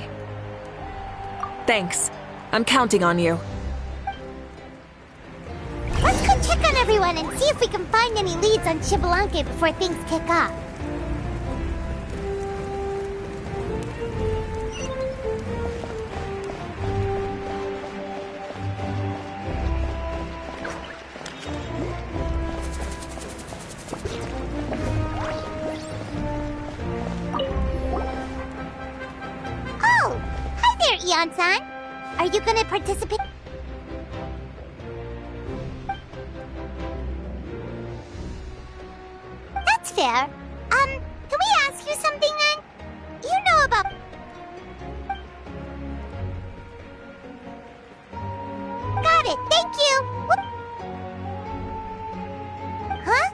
Thanks. I'm counting on you. Let's go check on everyone and see if we can find any leads on Xbalanque before things kick off. Oh! Hi there, Eon-san! Are you gonna participate? That's fair. Can we ask you something then? You know about... Got it, thank you! Whoop. Huh?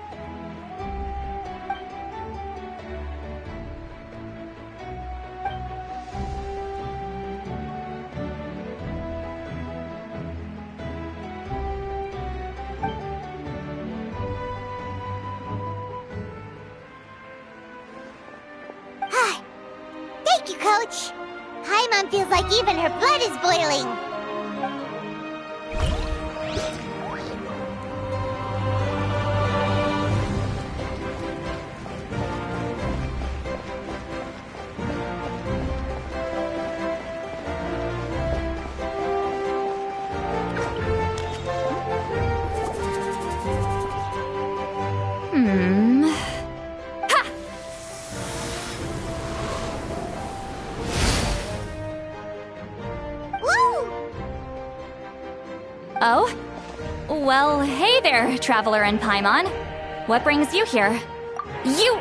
Thank you, Coach. Paimon feels like even her blood is boiling. Oh? Well, hey there, Traveler and Paimon. What brings you here? You...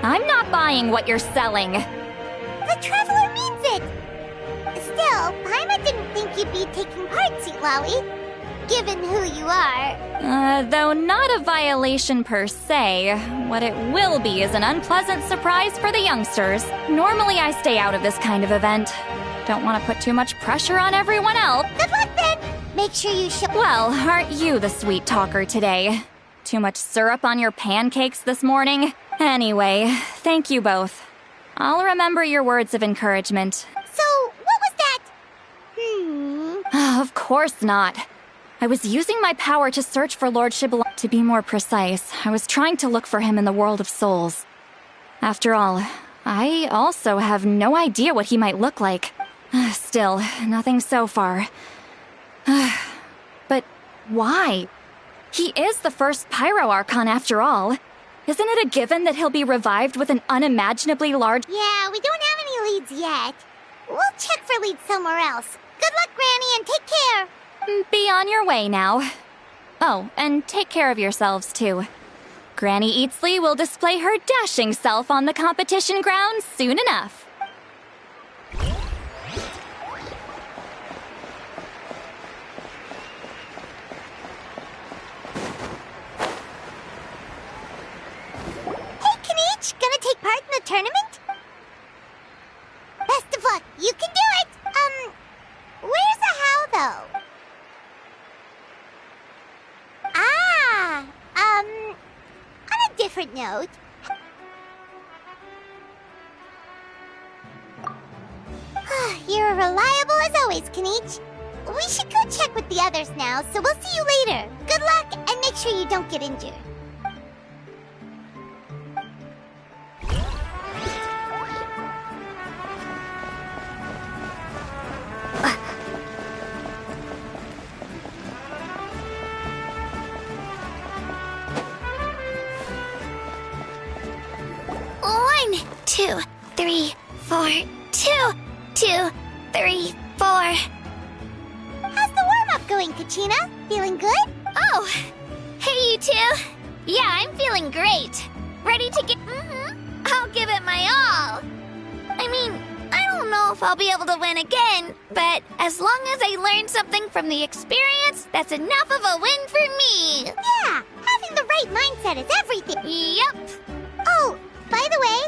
I'm not buying what you're selling. The Traveler means it! Still, Paimon didn't think you'd be taking part, Sweet Lolly. Given who you are. Though not a violation per se, what it will be is an unpleasant surprise for the youngsters. Normally I stay out of this kind of event. Don't want to put too much pressure on everyone else. Good luck then! Make sure you show... Well, aren't you the sweet talker today? Too much syrup on your pancakes this morning? Anyway, thank you both. I'll remember your words of encouragement. So, what was that? Of course not. I was using my power to search for Lord Xbalanque. To be more precise, I was trying to look for him in the world of souls. After all, I also have no idea what he might look like. Still, nothing so far. But why? He is the first Pyro Archon after all. Isn't it a given that he'll be revived with an unimaginably large... Yeah, we don't have any leads yet. We'll check for leads somewhere else. Good luck, Granny, and take care. Be on your way now. Oh, and take care of yourselves, too. Granny Eatsley will display her dashing self on the competition grounds soon enough. Hey, Kanichi, gonna take part in the tournament? Best of luck, you can do it! Where's the how, though? On a different note... You're reliable as always, Kanichi. We should go check with the others now, so we'll see you later. Good luck, and make sure you don't get injured. One, 2, 3, 4, 2, 2, 3, 4. How's the warm-up going, Kachina? Feeling good? Oh, hey you two. Yeah, I'm feeling great. Ready to get... I'll give it my all. I mean, I don't know if I'll be able to win again, but as long as I learn something from the experience, that's enough of a win for me. Yeah, having the right mindset is everything. Yep. Oh, by the way,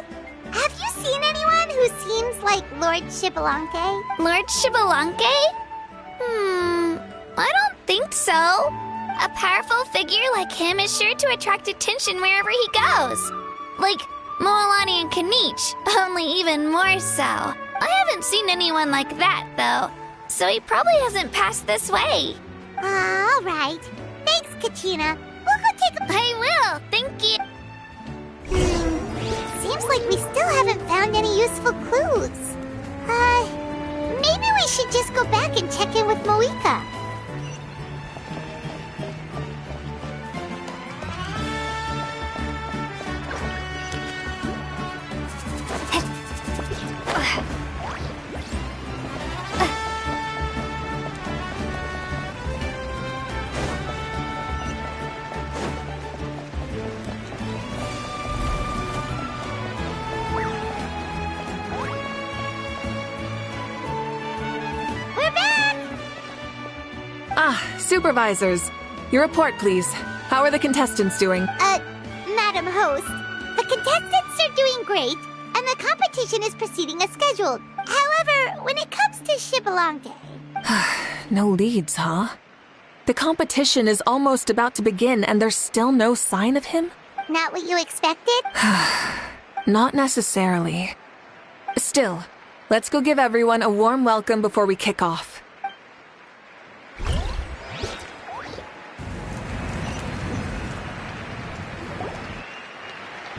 like Lord Shibalanke? Lord Shibalanke? I don't think so. A powerful figure like him is sure to attract attention wherever he goes. Like Moalani and Kanich, only even more so. I haven't seen anyone like that, though, so he probably hasn't passed this way. All right. Thanks, Kachina. We'll go take a... I will, thank you. Seems like we still haven't found any useful clues. Maybe we should just go back and check in with Mavuica. Supervisors, your report, please. How are the contestants doing? Madam Host, the contestants are doing great, and the competition is proceeding as scheduled. However, when it comes to Shibalanke... No leads, huh? The competition is almost about to begin, and there's still no sign of him? Not what you expected? Not necessarily. Still, let's go give everyone a warm welcome before we kick off.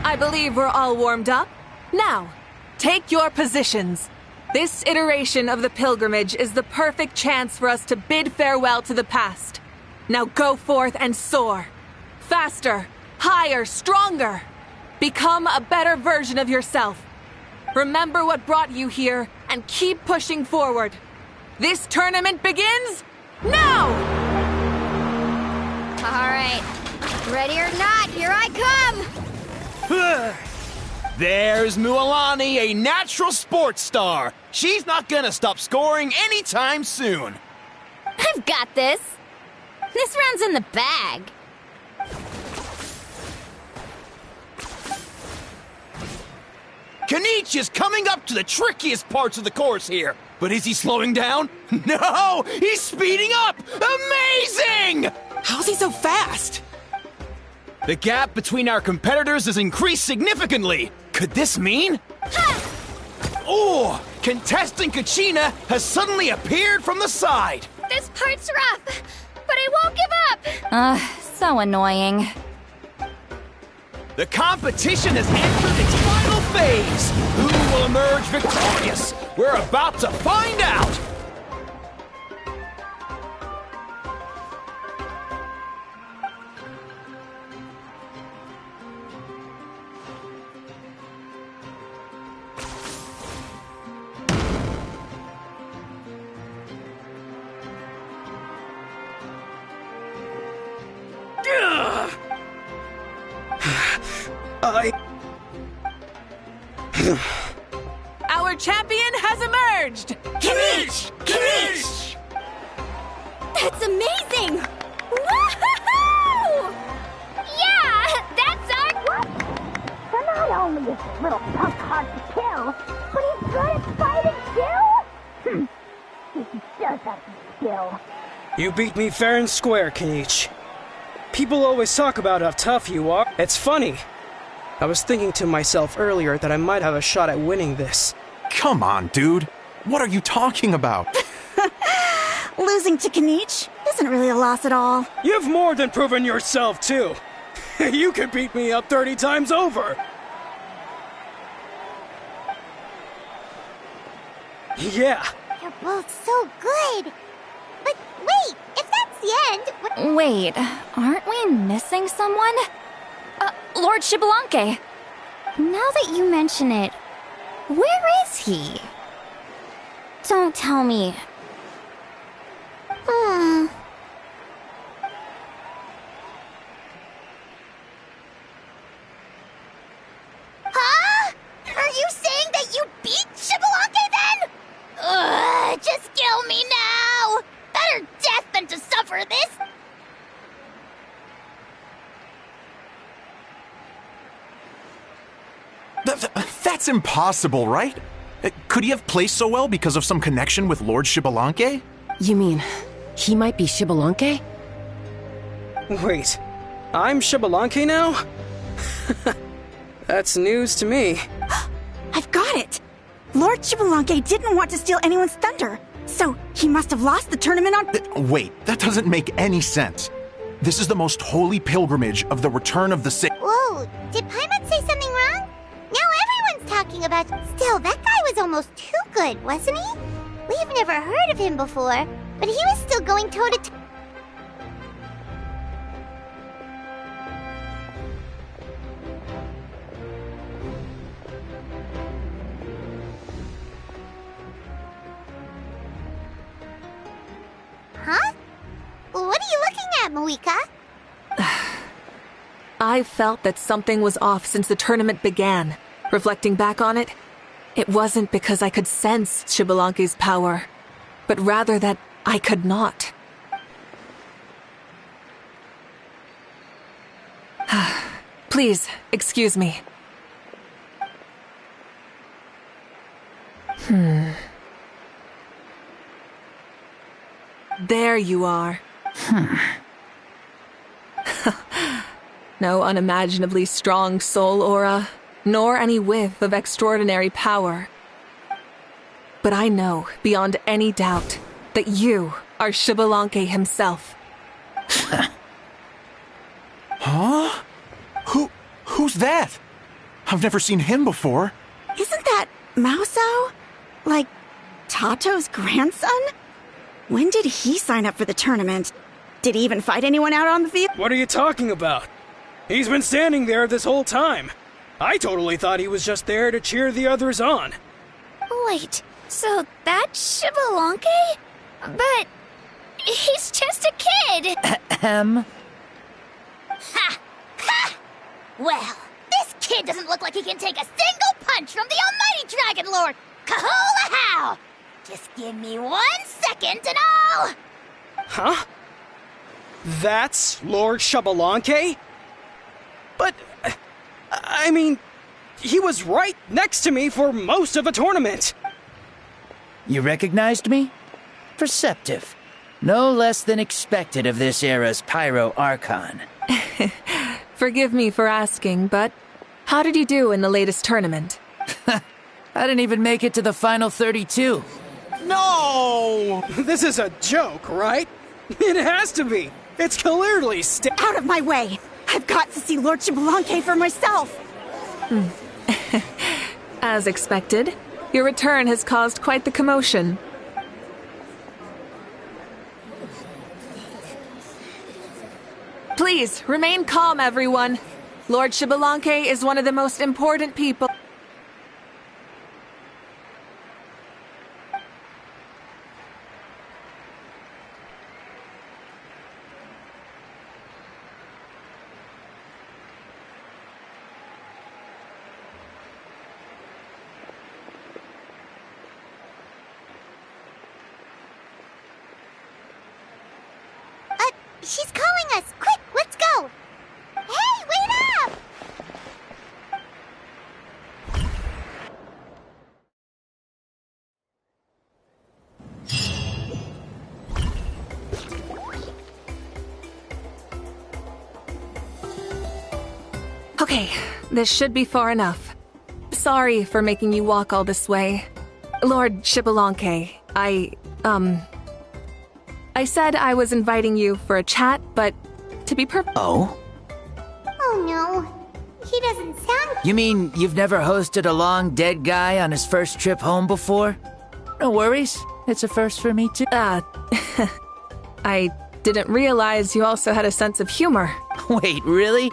I believe we're all warmed up. Now, take your positions. This iteration of the pilgrimage is the perfect chance for us to bid farewell to the past. Now go forth and soar. Faster, higher, stronger. Become a better version of yourself. Remember what brought you here and keep pushing forward. This tournament begins now! All right. Ready or not, here I come! There's Mualani, a natural sports star. She's not gonna stop scoring anytime soon. I've got this. This round's in the bag. Kanich is coming up to the trickiest parts of the course here. But is he slowing down? No! He's speeding up! Amazing! How's he so fast? The gap between our competitors has increased significantly. Could this mean? Oh! Contestant Kachina has suddenly appeared from the side. This part's rough, but I won't give up. So annoying. The competition has entered its final phase. Who will emerge victorious? We're about to find out. Our champion has emerged! Kanich! Kanich! That's amazing! Woohoo! Yeah, that's our... What? So not only is this little punk hard to kill, but he's good at fighting too? He does have some skill. You beat me fair and square, Kanich. People always talk about how tough you are. It's funny. I was thinking to myself earlier that I might have a shot at winning this. Come on, dude. What are you talking about? Losing to Kanich isn't really a loss at all. You've more than proven yourself, too. You could beat me up 30 times over. Yeah. You're both so good. But wait, if that's the end... Wait, aren't we missing someone? Lord Shibalanke. Now that you mention it, where is he? Don't tell me. Huh? Are you saying that you beat Shibalanke then? Just kill me now! Better death than to suffer this! That's impossible, right? Could he have placed so well because of some connection with Lord Xbalanque? You mean, he might be Xbalanque? Wait, I'm Xbalanque now? That's news to me. I've got it! Lord Xbalanque didn't want to steal anyone's thunder, so he must have lost the tournament on— Wait, that doesn't make any sense. This is the most holy pilgrimage of the return of the Whoa, did Paimon say something wrong? Now everyone's talking about— Still, that guy was almost too good, wasn't he? We've never heard of him before, but he was still going toe-to-toe. Huh? What are you looking at, Mavuica? I felt that something was off since the tournament began. Reflecting back on it, it wasn't because I could sense Xbalanque's power, but rather that I could not. Please, excuse me. There you are. No unimaginably strong soul aura, nor any whiff of extraordinary power. But I know, beyond any doubt, that you are Xbalanque himself. Huh? Who's that? I've never seen him before. Isn't that Mauso? Like, Tato's grandson? When did he sign up for the tournament? Did he even fight anyone out on the field? What are you talking about? He's been standing there this whole time. I totally thought he was just there to cheer the others on. Wait, so that's Xbalanque? But he's just a kid. Ha! Ha! Well, this kid doesn't look like he can take a single punch from the almighty Dragon Lord! Kahula how! Just give me 1 second and I'll— Huh? That's Lord Xbalanque? But, I mean, he was right next to me for most of the tournament. You recognized me? Perceptive. No less than expected of this era's Pyro Archon. Forgive me for asking, but how did you do in the latest tournament? I didn't even make it to the final 32. No! This is a joke, right? It has to be. It's clearly out of my way! I've got to see Lord Xbalanque for myself! As expected, your return has caused quite the commotion. Please, remain calm, everyone. Lord Xbalanque is one of the most important people. She's calling us! Quick, let's go! Hey, wait up! Okay, this should be far enough. Sorry for making you walk all this way. Lord Xbalanque, I said I was inviting you for a chat, but to be Oh? Oh no, he doesn't sound— You mean you've never hosted a long dead guy on his first trip home before? No worries, it's a first for me too. I didn't realize you also had a sense of humor. Wait, really?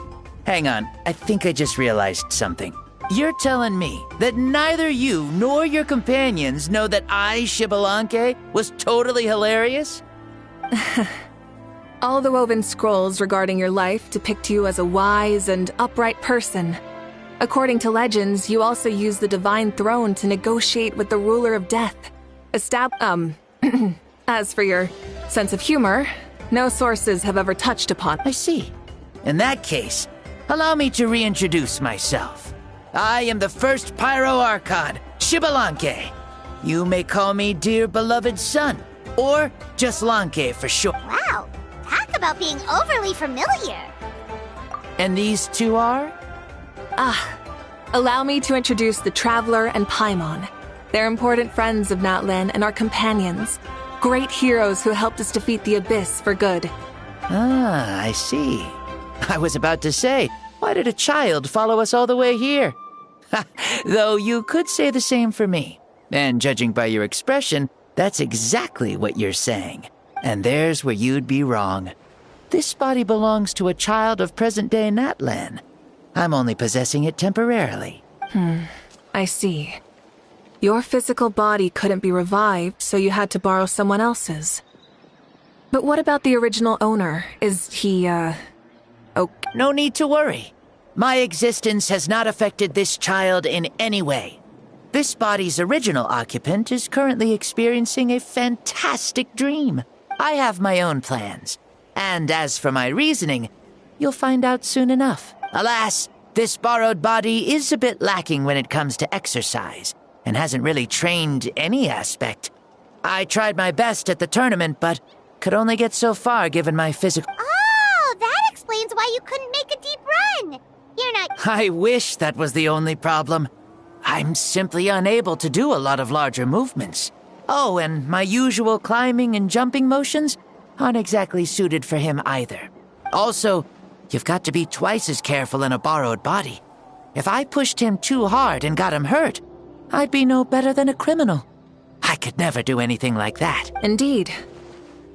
Hang on, I think I just realized something. You're telling me that neither you nor your companions know that I, Xbalanque, was totally hilarious? All the woven scrolls regarding your life depict you as a wise and upright person. According to legends, you also use the divine throne to negotiate with the ruler of death. As for your sense of humor, no sources have ever touched upon. I see. In that case, allow me to reintroduce myself. I am the first Pyro Archon, Shibalanke. You may call me dear beloved son, or just Lanke for short. Wow, talk about being overly familiar. And these two are? Allow me to introduce the Traveler and Paimon. They're important friends of Natlan and our companions. Great heroes who helped us defeat the Abyss for good. Ah, I see. I was about to say, why did a child follow us all the way here? Though you could say the same for me. And judging by your expression, that's exactly what you're saying. And there's where you'd be wrong. This body belongs to a child of present-day Natlan. I'm only possessing it temporarily. I see. Your physical body couldn't be revived, so you had to borrow someone else's. But what about the original owner? Is he, okay? No need to worry. My existence has not affected this child in any way. This body's original occupant is currently experiencing a fantastic dream. I have my own plans. And as for my reasoning, you'll find out soon enough. Alas, this borrowed body is a bit lacking when it comes to exercise, and hasn't really trained any aspect. I tried my best at the tournament, but could only get so far given my physical... Oh, that explains why you couldn't make a deep run. You're not... I wish that was the only problem. I'm simply unable to do a lot of larger movements. Oh, and my usual climbing and jumping motions aren't exactly suited for him either. Also, you've got to be twice as careful in a borrowed body. If I pushed him too hard and got him hurt, I'd be no better than a criminal. I could never do anything like that. Indeed.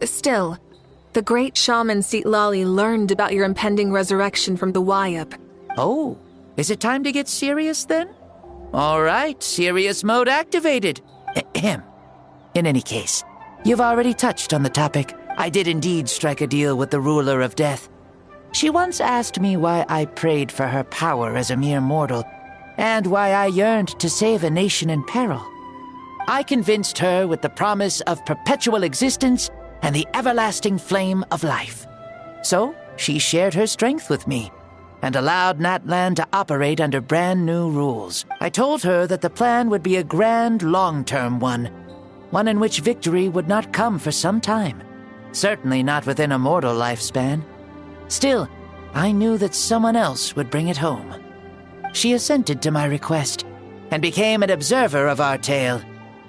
Still, the great shaman Citlali learned about your impending resurrection from the Wayup. Oh, is it time to get serious then? All right, serious mode activated. Ahem. In any case, you've already touched on the topic. I did indeed strike a deal with the ruler of death. She once asked me why I prayed for her power as a mere mortal, and why I yearned to save a nation in peril. I convinced her with the promise of perpetual existence and the everlasting flame of life. So, she shared her strength with me, and allowed Natlan to operate under brand new rules. I told her that the plan would be a grand, long-term one in which victory would not come for some time. Certainly not within a mortal lifespan. Still, I knew that someone else would bring it home. She assented to my request, and became an observer of our tale.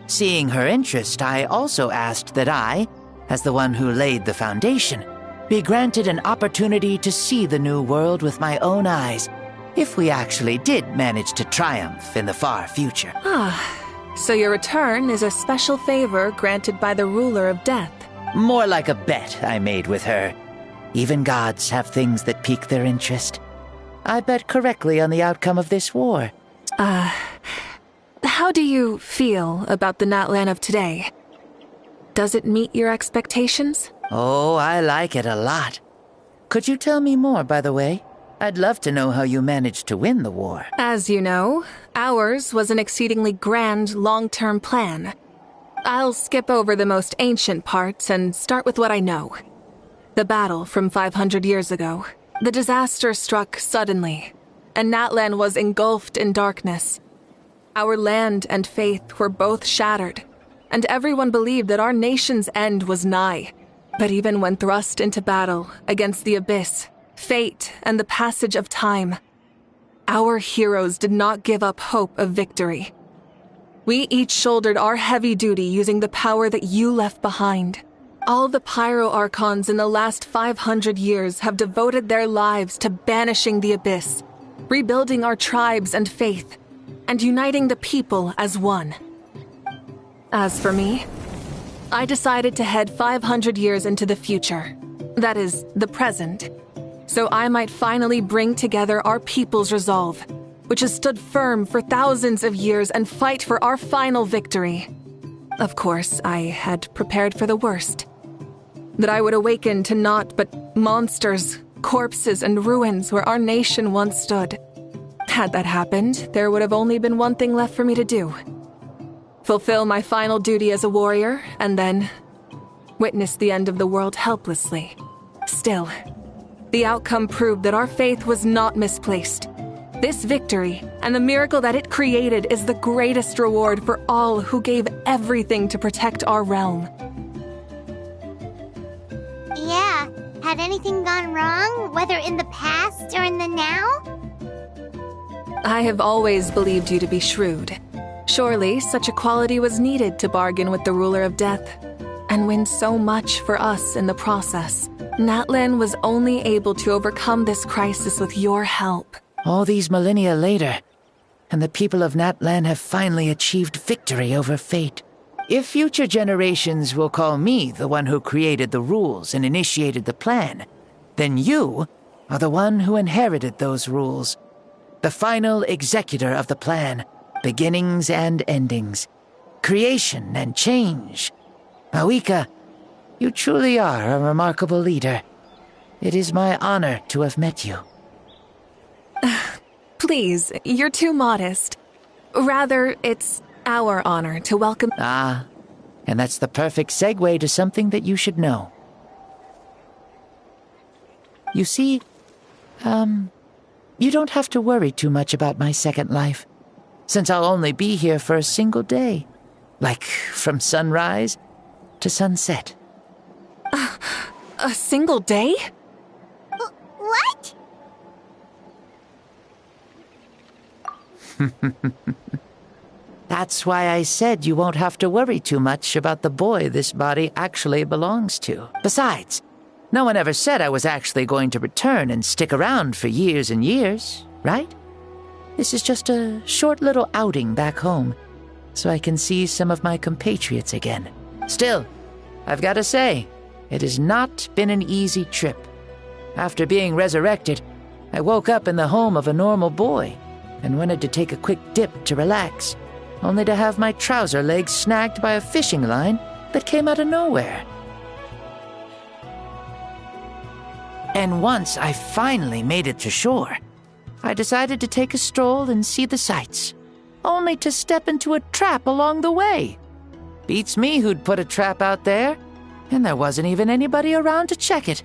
Seeing her interest, I also asked that I, as the one who laid the foundation, be granted an opportunity to see the new world with my own eyes, if we actually did manage to triumph in the far future. So your return is a special favor granted by the ruler of death. More like a bet I made with her. Even gods have things that pique their interest. I bet correctly on the outcome of this war. How do you feel about the Natlan of today? Does it meet your expectations? Oh, I like it a lot. Could you tell me more, by the way? I'd love to know how you managed to win the war. As you know, ours was an exceedingly grand, long-term plan. I'll skip over the most ancient parts and start with what I know. The battle from 500 years ago. The disaster struck suddenly, and Natlan was engulfed in darkness. Our land and faith were both shattered, and everyone believed that our nation's end was nigh. But even when thrust into battle against the Abyss, fate, and the passage of time, our heroes did not give up hope of victory. We each shouldered our heavy duty using the power that you left behind. All the Pyro Archons in the last 500 years have devoted their lives to banishing the Abyss, rebuilding our tribes and faith, and uniting the people as one. As for me, I decided to head 500 years into the future, that is, the present, so I might finally bring together our people's resolve, which has stood firm for thousands of years, and fight for our final victory. Of course, I had prepared for the worst. That I would awaken to naught but monsters, corpses, and ruins where our nation once stood. Had that happened, there would have only been one thing left for me to do. Fulfill my final duty as a warrior, and then witness the end of the world helplessly. Still, the outcome proved that our faith was not misplaced. This victory and the miracle that it created is the greatest reward for all who gave everything to protect our realm. Yeah, had anything gone wrong, whether in the past or in the now? I have always believed you to be shrewd. Surely, such a quality was needed to bargain with the ruler of death, and win so much for us in the process. Natlan was only able to overcome this crisis with your help. All these millennia later, and the people of Natlan have finally achieved victory over fate. If future generations will call me the one who created the rules and initiated the plan, then you are the one who inherited those rules. The final executor of the plan, beginnings and endings, creation and change. Mavuica, you truly are a remarkable leader. It is my honor to have met you. Please, you're too modest. Rather, it's our honor to welcome... Ah, and that's the perfect segue to something that you should know. You see, you don't have to worry too much about my second life, since I'll only be here for a single day. Like, from sunrise to sunset. A single day? What? That's why I said you won't have to worry too much about the boy this body actually belongs to. Besides, no one ever said I was actually going to return and stick around for years and years, right? This is just a short little outing back home, so I can see some of my compatriots again. Still, I've got to say, it has not been an easy trip. After being resurrected, I woke up in the home of a normal boy and wanted to take a quick dip to relax, only to have my trouser legs snagged by a fishing line that came out of nowhere. And once I finally made it to shore, I decided to take a stroll and see the sights, only to step into a trap along the way. Beats me who'd put a trap out there, and there wasn't even anybody around to check it.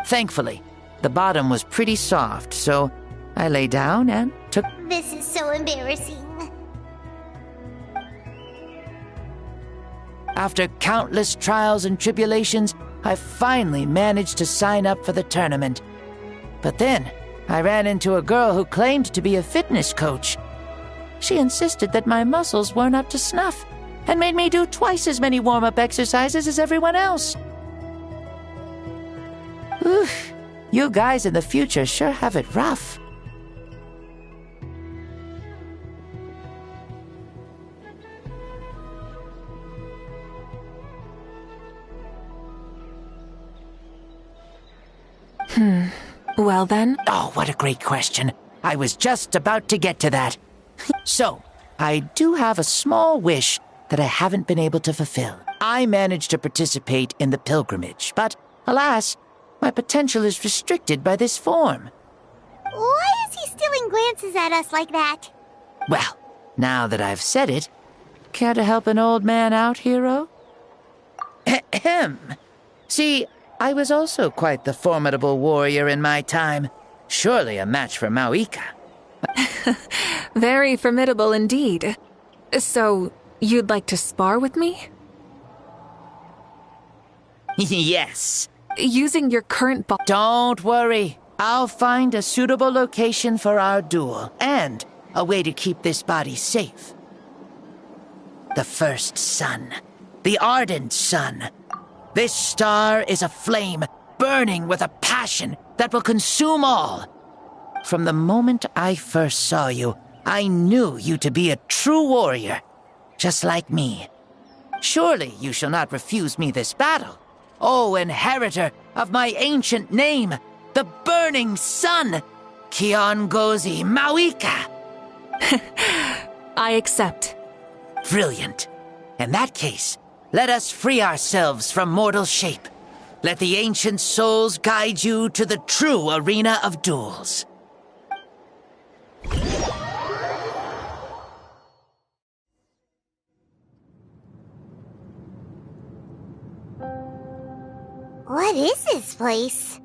Thankfully, the bottom was pretty soft, so I lay down and took... This is so embarrassing. After countless trials and tribulations, I finally managed to sign up for the tournament. But then, I ran into a girl who claimed to be a fitness coach. She insisted that my muscles weren't up to snuff, and made me do twice as many warm-up exercises as everyone else. Oof, you guys in the future sure have it rough. Well then? Oh, what a great question. I was just about to get to that. So, I do have a small wish that I haven't been able to fulfill. I managed to participate in the pilgrimage, but, alas, my potential is restricted by this form. Why is he stealing glances at us like that? Well, now that I've said it, care to help an old man out, hero? Ahem. See, I was also quite the formidable warrior in my time. Surely a match for Mavuica. Very formidable indeed. So, you'd like to spar with me? Yes. Using your current Don't worry. I'll find a suitable location for our duel, and a way to keep this body safe. The first sun. The ardent sun. This star is a flame, burning with a passion that will consume all. From the moment I first saw you, I knew you to be a true warrior, just like me. Surely you shall not refuse me this battle, O inheritor of my ancient name, the burning sun, Kiongozi Mavuica. I accept. Brilliant. In that case, let us free ourselves from mortal shape. Let the ancient souls guide you to the true arena of duels. What is this place?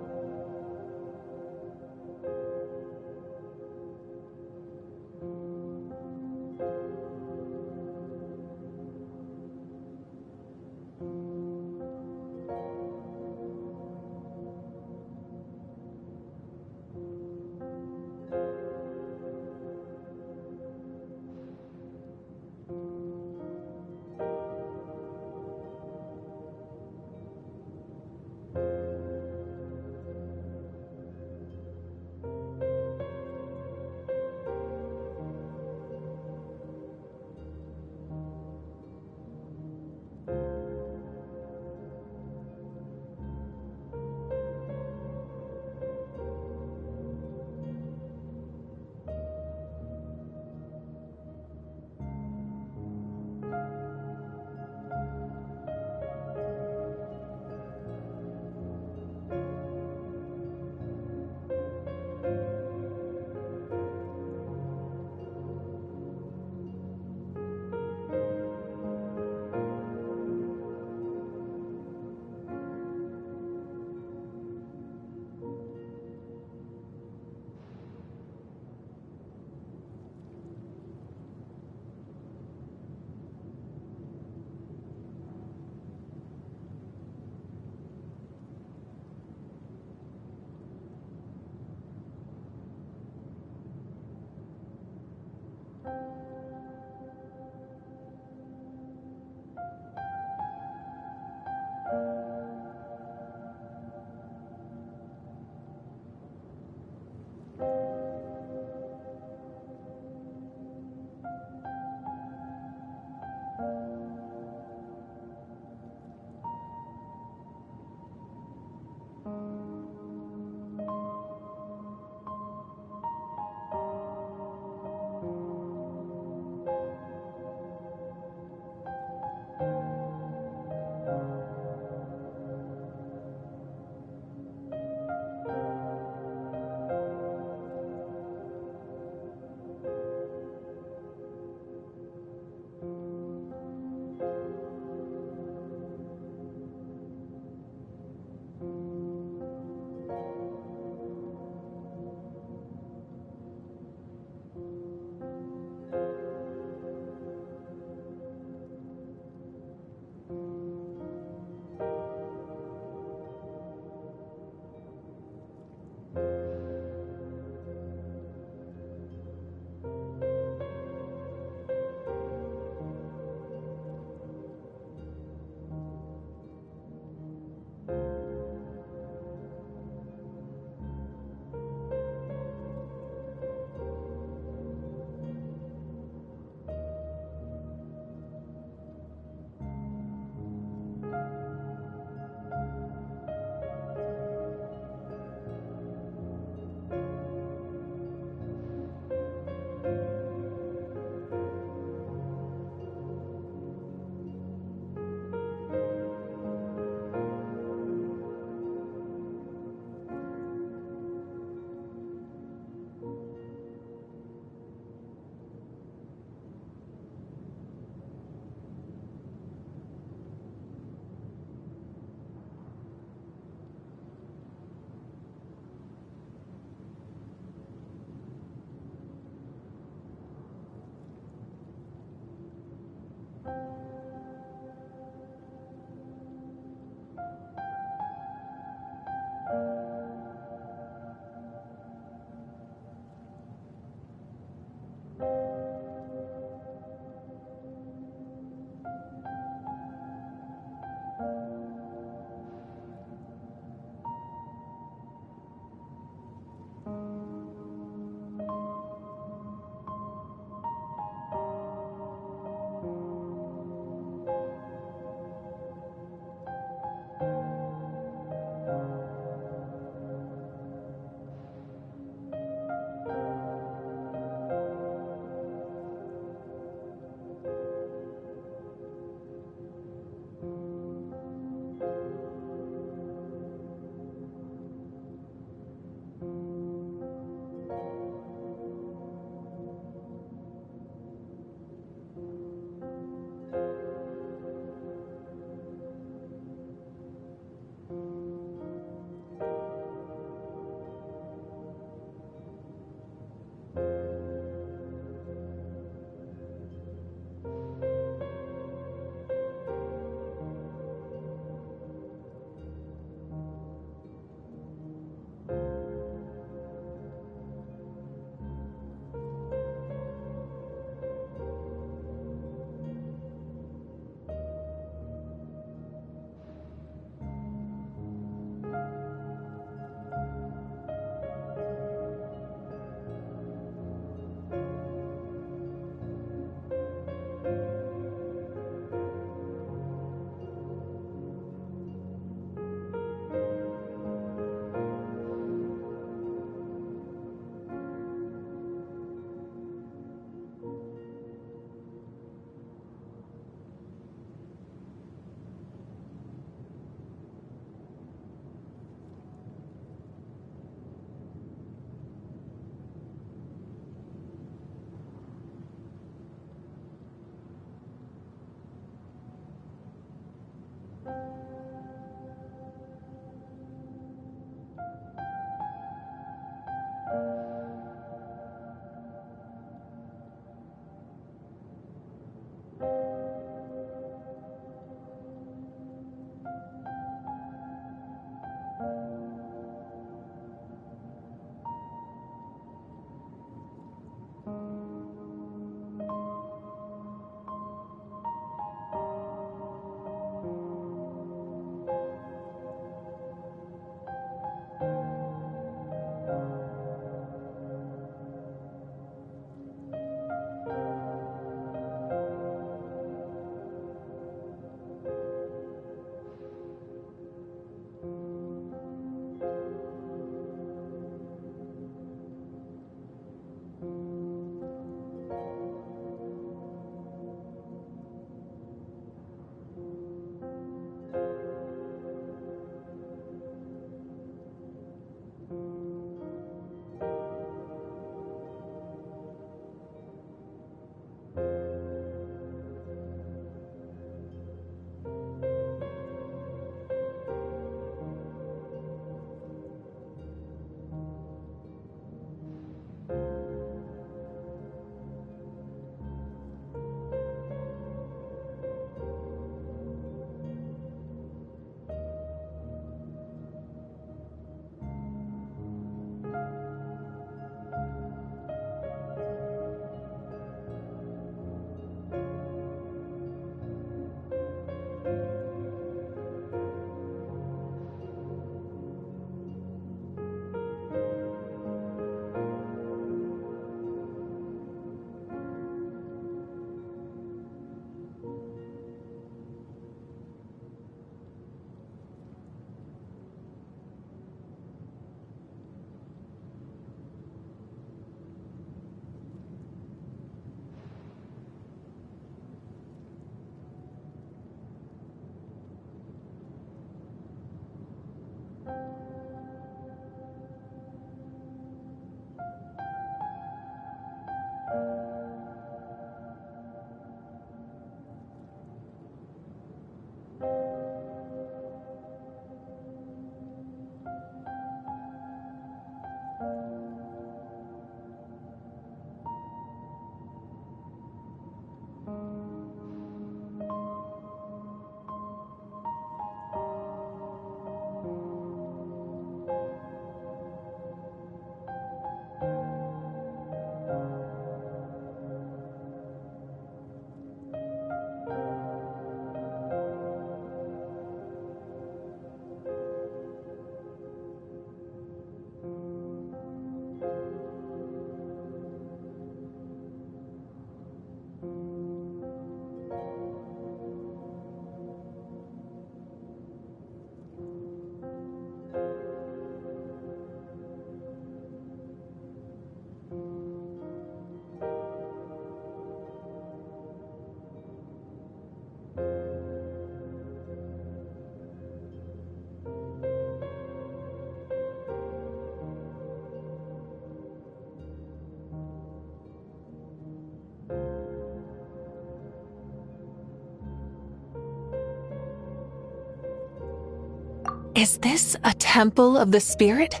Is this a temple of the spirit?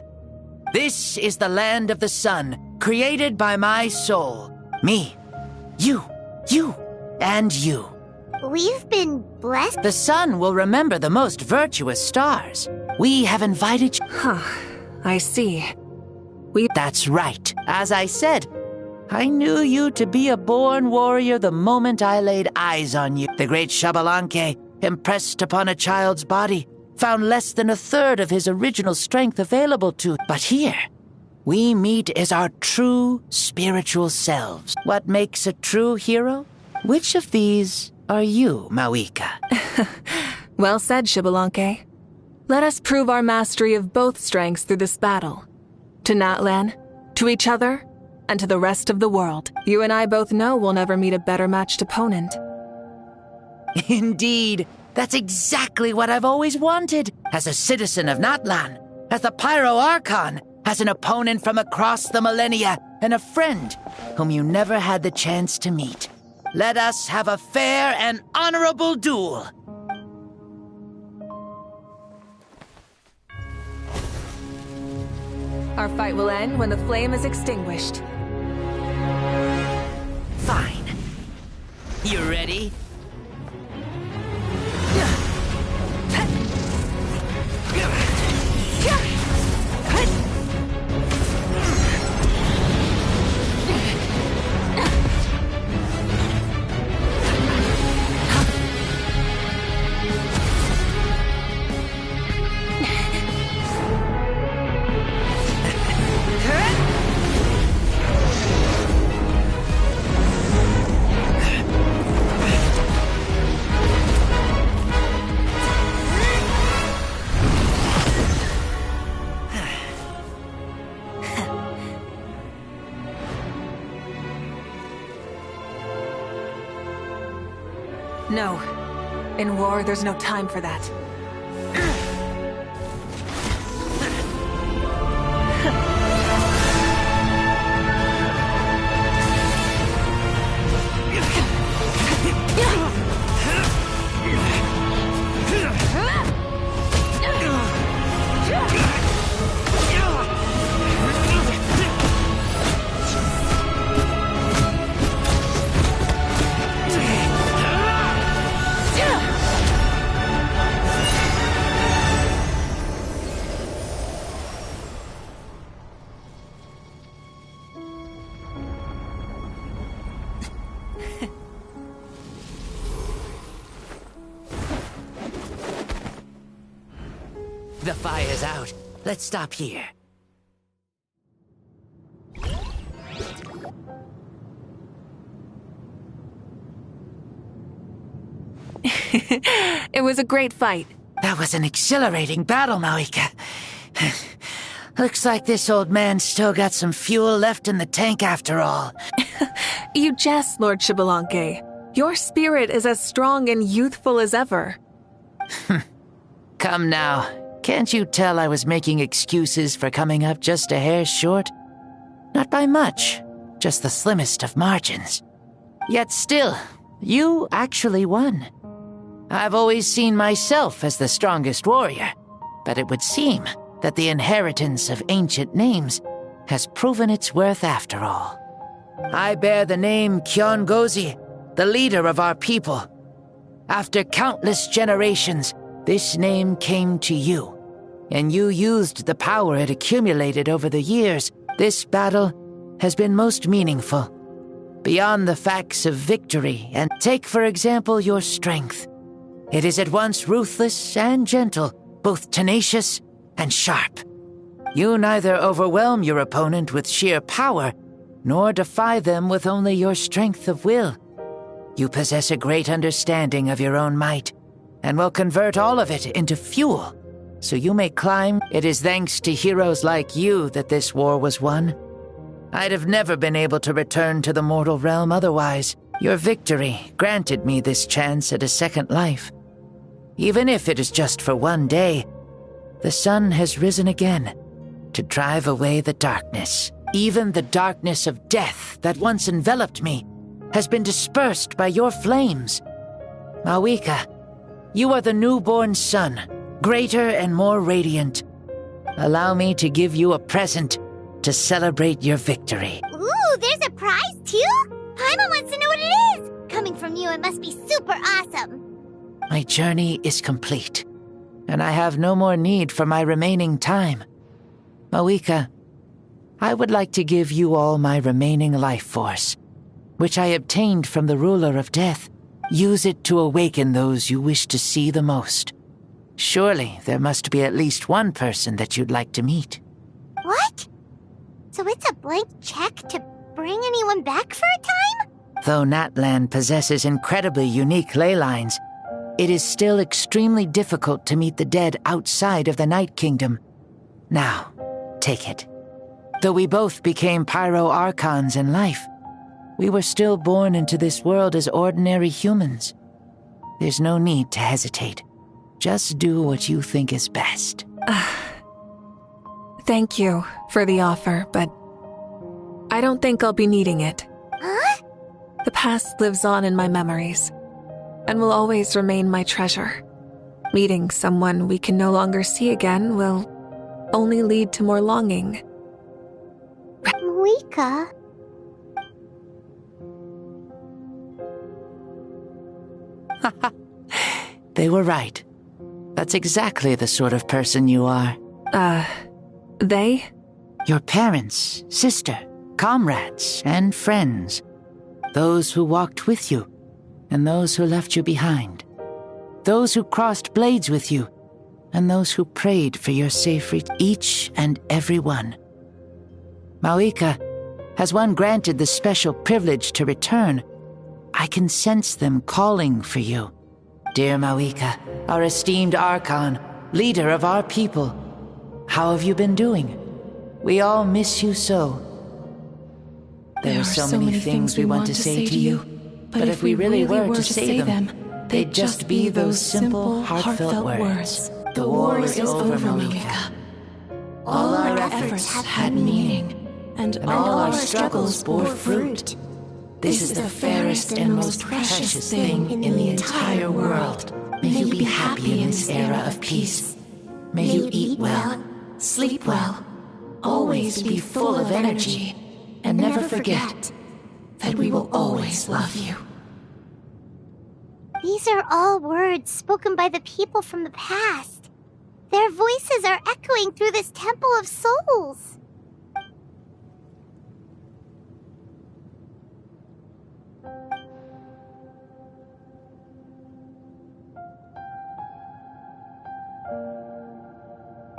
This is the land of the sun, created by my soul. Me, you, and you. We've been blessed? The sun will remember the most virtuous stars. We have invited you. I see. That's right. As I said, I knew you to be a born warrior the moment I laid eyes on you. The great Xbalanque, impressed upon a child's body, found less than a third of his original strength available to. But here, we meet as our true spiritual selves. What makes a true hero? Which of these are you, Mavuica? Well said, Xbalanque. Let us prove our mastery of both strengths through this battle. To Natlan, to each other, and to the rest of the world. You and I both know we'll never meet a better matched opponent. Indeed. That's exactly what I've always wanted. As a citizen of Natlan, as the Pyro Archon, as an opponent from across the millennia, and a friend whom you never had the chance to meet. Let us have a fair and honorable duel. Our fight will end when the flame is extinguished. Fine. You ready? No. In war, there's no time for that. The fire's out. Let's stop here. It was a great fight. That was an exhilarating battle, Mavuica. Looks like this old man's still got some fuel left in the tank after all. You jest, Lord Xbalanque. Your spirit is as strong and youthful as ever. Come now. Can't you tell I was making excuses for coming up just a hair short? Not by much, just the slimmest of margins. Yet still, you actually won. I've always seen myself as the strongest warrior, but it would seem that the inheritance of ancient names has proven its worth after all. I bear the name Kyongozi, the leader of our people. After countless generations, this name came to you, and you used the power it accumulated over the years. This battle has been most meaningful. Beyond the facts of victory, and take for example your strength. It is at once ruthless and gentle, both tenacious and sharp. You neither overwhelm your opponent with sheer power, nor defy them with only your strength of will. You possess a great understanding of your own might, and will convert all of it into fuel, so you may climb. It is thanks to heroes like you that this war was won. I'd have never been able to return to the mortal realm otherwise. Your victory granted me this chance at a second life. Even if it is just for one day, the sun has risen again to drive away the darkness. Even the darkness of death that once enveloped me has been dispersed by your flames. Mavuica, you are the newborn sun, greater and more radiant. Allow me to give you a present to celebrate your victory. Ooh, there's a prize too? Paimon wants to know what it is. Coming from you, it must be super awesome. My journey is complete, and I have no more need for my remaining time. Mavuica, I would like to give you all my remaining life force, which I obtained from the ruler of death. Use it to awaken those you wish to see the most. Surely there must be at least one person that you'd like to meet. What? So it's a blank check to bring anyone back for a time? Though Natlan possesses incredibly unique ley lines, it is still extremely difficult to meet the dead outside of the Night Kingdom. Now, take it. Though we both became Pyro Archons in life, we were still born into this world as ordinary humans. There's no need to hesitate. Just do what you think is best. Thank you for the offer, but I don't think I'll be needing it. Huh? The past lives on in my memories, and will always remain my treasure. Meeting someone we can no longer see again will only lead to more longing. Mavuica? They were right. That's exactly the sort of person you are. They? Your parents, sister, comrades, and friends. Those who walked with you, and those who left you behind. Those who crossed blades with you, and those who prayed for your safe return. Each and every one. Mavuica, has one granted the special privilege to return, I can sense them calling for you. Dear Mavuica, our esteemed Archon, leader of our people, how have you been doing? We all miss you so. There are so many things we want to say to you, but if we really were to say them, they'd just be those simple, heartfelt words. The war is over, Mavuica. All our efforts had meaning, and all our struggles bore fruit. This is the fairest and most precious thing in the entire world. May you be happy in this era of peace. May you eat well, sleep well, always be full of energy, and never forget that we will always love you. These are all words spoken by the people from the past. Their voices are echoing through this Temple of Souls.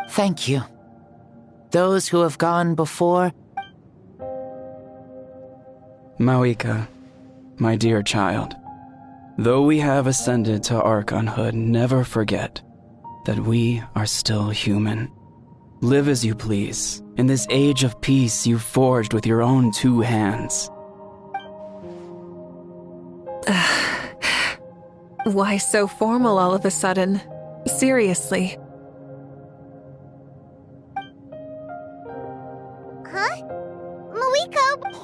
Thank you. Those who have gone before. Mavuica, my dear child, though we have ascended to Archonhood, never forget that we are still human. Live as you please, in this age of peace you forged with your own 2 hands. Why so formal all of a sudden? Seriously.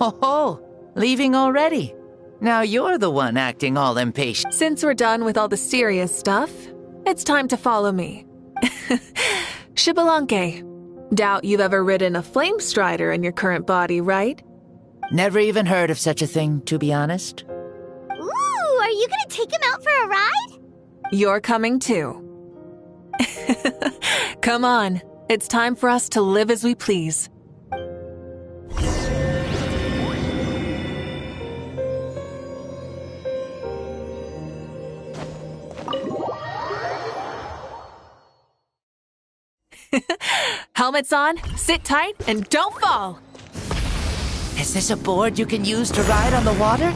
Oh, leaving already? Now you're the one acting all impatient. Since we're done with all the serious stuff, it's time to follow me. Xbalanque, doubt you've ever ridden a flame strider in your current body, right? Never even heard of such a thing, to be honest. Ooh, are you gonna take him out for a ride? You're coming too. Come on, it's time for us to live as we please. Helmets on, sit tight, and don't fall! Is this a board you can use to ride on the water?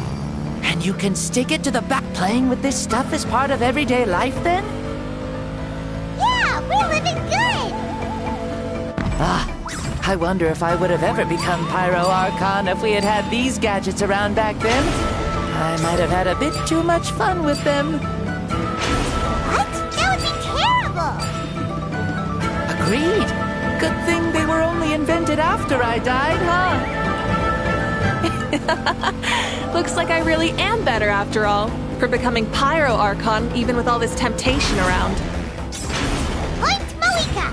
And you can stick it to the back. Playing with this stuff is part of everyday life then? Yeah, we're living good! I wonder if I would have ever become Pyro Archon if we had had these gadgets around back then. I might have had a bit too much fun with them. What? That would be terrible! Agreed. Good thing they were only invented after I died, huh? Looks like I really am better after all, for becoming Pyro Archon even with all this temptation around. Point Mavuica!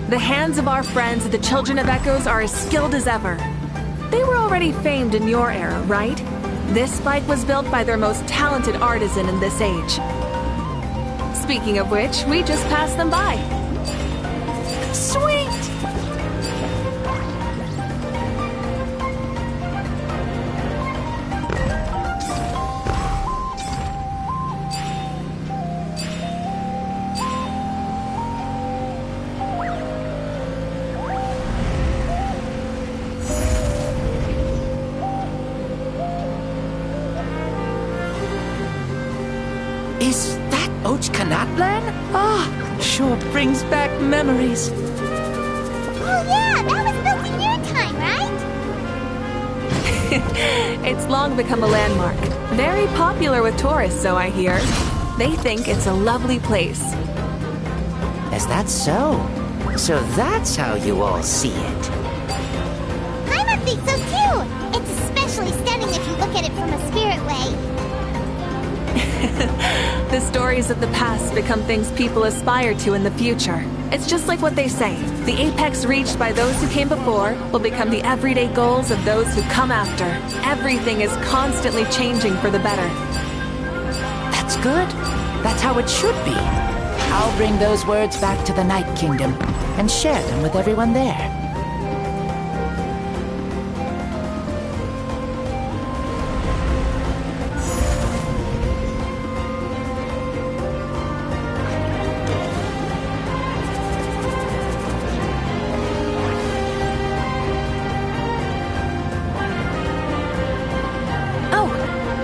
The hands of our friends, the Children of Echoes, are as skilled as ever. They were already famed in your era, right? This spike was built by their most talented artisan in this age. Speaking of which, we just passed them by. Sweet! Is that Ochkanatlan? Ah, sure brings back memories. Oh yeah, that was built in your time, right? It's long become a landmark. Very popular with tourists, so I hear. They think it's a lovely place. Is that so? So that's how you all see it. Paimon thinks so too! It's especially stunning if you look at it from a spirit way. The stories of the past become things people aspire to in the future. It's just like what they say. The apex reached by those who came before will become the everyday goals of those who come after. Everything is constantly changing for the better. That's good. That's how it should be. I'll bring those words back to the Night Kingdom and share them with everyone there.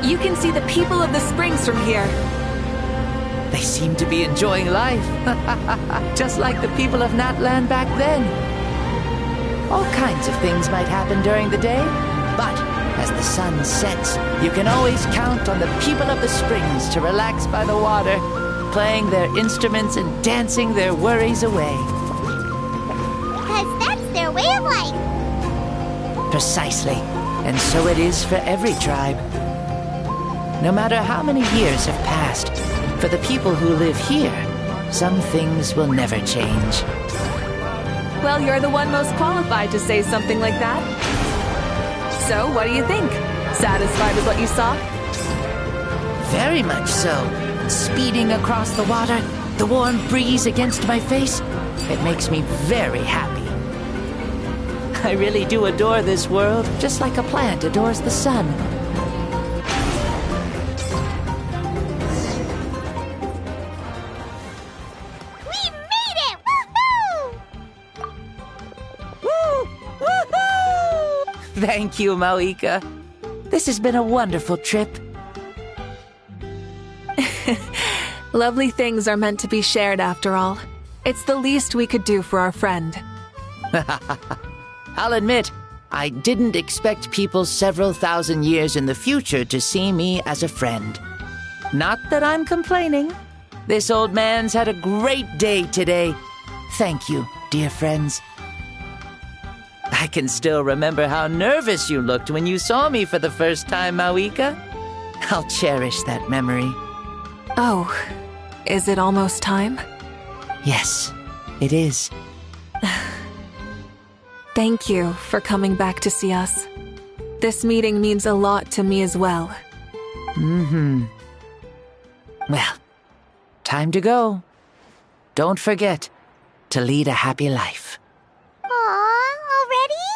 You can see the people of the springs from here. They seem to be enjoying life. Just like the people of Natlan back then. All kinds of things might happen during the day, but as the sun sets, you can always count on the people of the springs to relax by the water, playing their instruments and dancing their worries away. Because that's their way of life. Precisely. And so it is for every tribe. No matter how many years have passed, for the people who live here, some things will never change. Well, you're the one most qualified to say something like that. So, what do you think? Satisfied with what you saw? Very much so. Speeding across the water, the warm breeze against my face, it makes me very happy. I really do adore this world, just like a plant adores the sun. Thank you, Mavuica. This has been a wonderful trip. Lovely things are meant to be shared after all. It's the least we could do for our friend. I'll admit, I didn't expect people several thousand years in the future to see me as a friend. Not that I'm complaining. This old man's had a great day today. Thank you, dear friends. I can still remember how nervous you looked when you saw me for the first time, Mavuica. I'll cherish that memory. Oh, is it almost time? Yes, it is. Thank you for coming back to see us. This meeting means a lot to me as well. Mm-hmm. Well, time to go. Don't forget to lead a happy life. Aw, already?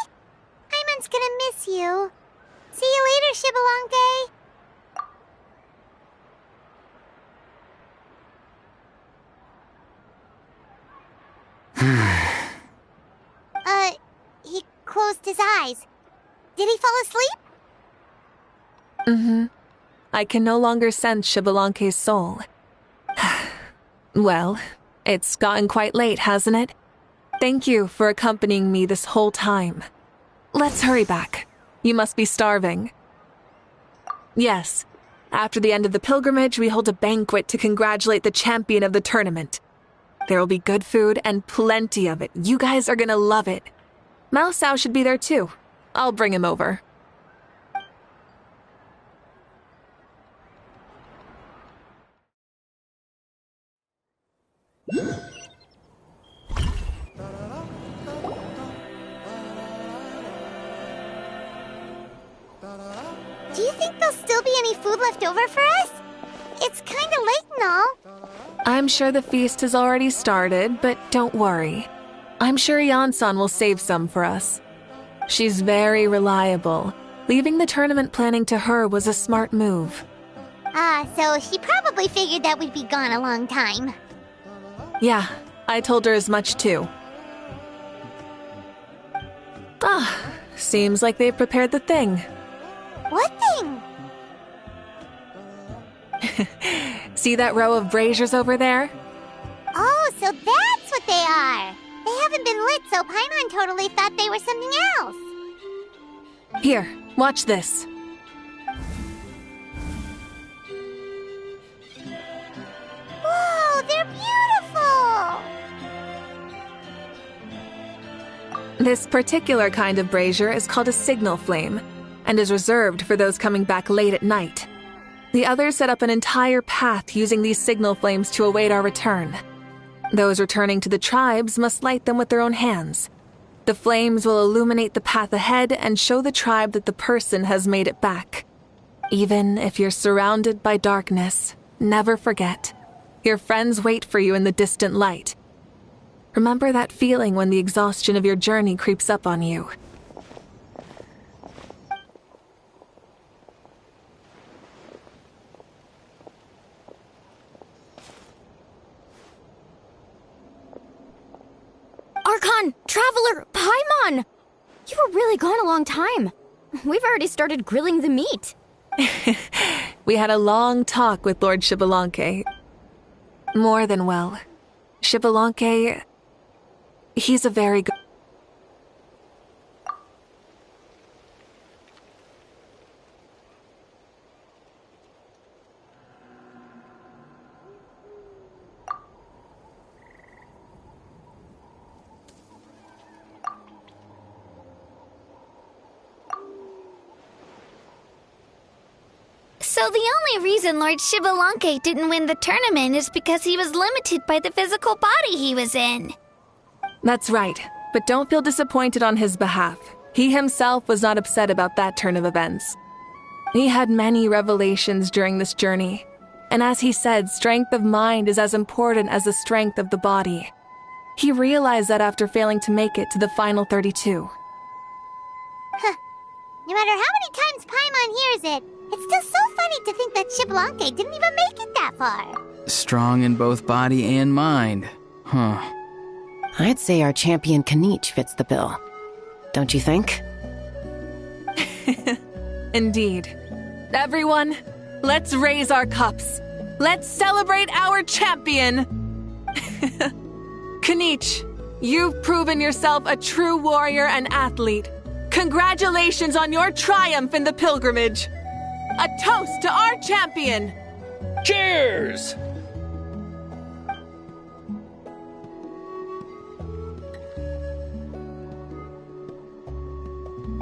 Paimon's gonna miss you. See you later, Shibalanke. He closed his eyes. Did he fall asleep? Mm-hmm. I can no longer sense Shibalanke's soul. Well, it's gotten quite late, hasn't it? Thank you for accompanying me this whole time. Let's hurry back. You must be starving. Yes. After the end of the pilgrimage, we hold a banquet to congratulate the champion of the tournament. There will be good food and plenty of it. You guys are gonna love it. Mao Sao should be there too. I'll bring him over. Do you think there'll still be any food left over for us? It's kinda late and all. I'm sure the feast has already started, but don't worry. I'm sure Yansan will save some for us. She's very reliable. Leaving the tournament planning to her was a smart move. So she probably figured that we'd be gone a long time. Yeah, I told her as much too. Seems like they've prepared the thing. What thing? See that row of braziers over there? Oh, so that's what they are. They haven't been lit, so Paimon totally thought they were something else. Here, watch this. Whoa, they're beautiful! This particular kind of brazier is called a signal flame, and is reserved for those coming back late at night. The others set up an entire path using these signal flames to await our return. Those returning to the tribes must light them with their own hands. The flames will illuminate the path ahead and show the tribe that the person has made it back. Even if you're surrounded by darkness, never forget. Your friends wait for you in the distant light. Remember that feeling when the exhaustion of your journey creeps up on you. Archon! Traveler! Paimon! You were really gone a long time. We've already started grilling the meat. We had a long talk with Lord Xbalanque. More than well. Xbalanque, he's a very good... So the only reason Lord Xbalanque didn't win the tournament is because he was limited by the physical body he was in. That's right, but don't feel disappointed on his behalf. He himself was not upset about that turn of events. He had many revelations during this journey, and as he said, strength of mind is as important as the strength of the body. He realized that after failing to make it to the final 32. Huh. No matter how many times Paimon hears it, it's still so funny to think that Xbalanque didn't even make it that far. Strong in both body and mind. Huh. I'd say our champion Kanich fits the bill. Don't you think? Indeed. Everyone, let's raise our cups. Let's celebrate our champion! Kanich, you've proven yourself a true warrior and athlete. Congratulations on your triumph in the pilgrimage. A toast to our champion! Cheers!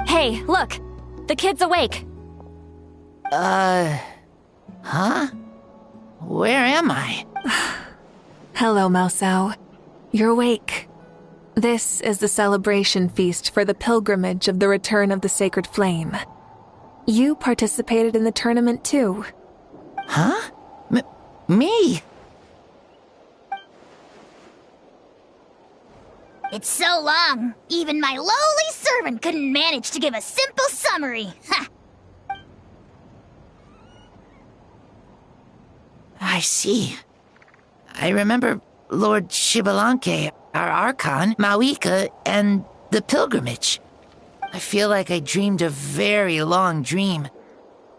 Hey, look! The kid's awake! Huh? Where am I? Hello, Mausao. You're awake. This is the celebration feast for the pilgrimage of the return of the sacred flame. You participated in the tournament too. Huh? Me? It's so long, even my lowly servant couldn't manage to give a simple summary. Ha! I see. I remember Lord Xbalanque, our Archon, Mavuica, and the pilgrimage. I feel like I dreamed a very long dream.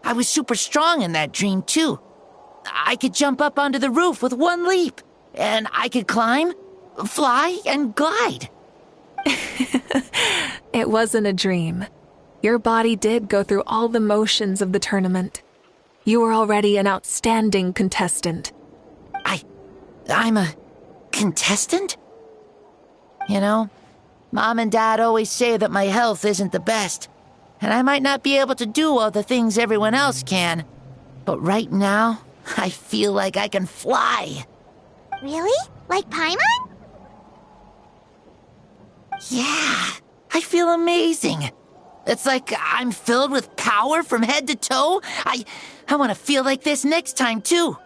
I was super strong in that dream, too. I could jump up onto the roof with one leap, and I could climb, fly, and glide. It wasn't a dream. Your body did go through all the motions of the tournament. You were already an outstanding contestant. I'm a contestant? You know, Mom and Dad always say that my health isn't the best, and I might not be able to do all the things everyone else can. But right now, I feel like I can fly. Really? Like Paimon? Yeah, I feel amazing. It's like I'm filled with power from head to toe. I want to feel like this next time, too.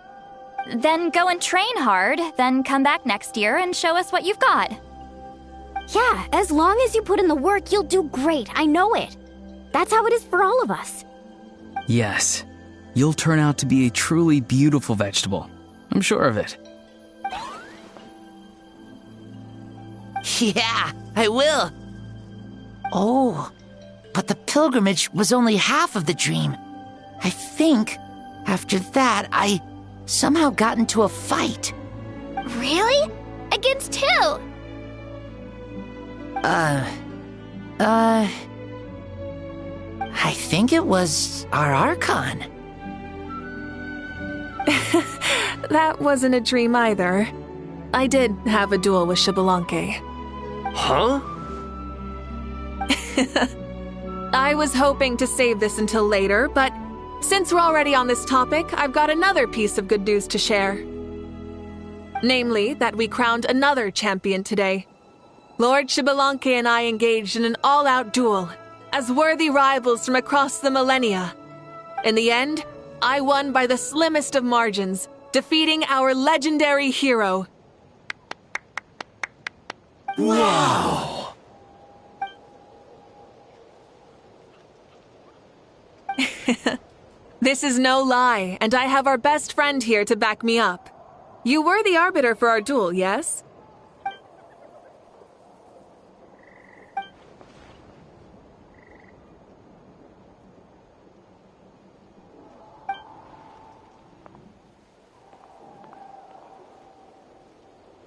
Then go and train hard, then come back next year and show us what you've got. Yeah, as long as you put in the work, you'll do great. I know it. That's how it is for all of us. Yes, you'll turn out to be a truly beautiful vegetable. I'm sure of it. Yeah, I will. Oh, but the pilgrimage was only half of the dream. I think, after that, I somehow got into a fight. Really? Against who? I think it was our Archon. That wasn't a dream either. I did have a duel with Xbalanque. Huh? I was hoping to save this until later, but since we're already on this topic, I've got another piece of good news to share. Namely, that we crowned another champion today. Lord Xbalanque and I engaged in an all-out duel, as worthy rivals from across the millennia. In the end, I won by the slimmest of margins, defeating our legendary hero. Wow! This is no lie, and I have our best friend here to back me up. You were the arbiter for our duel, yes?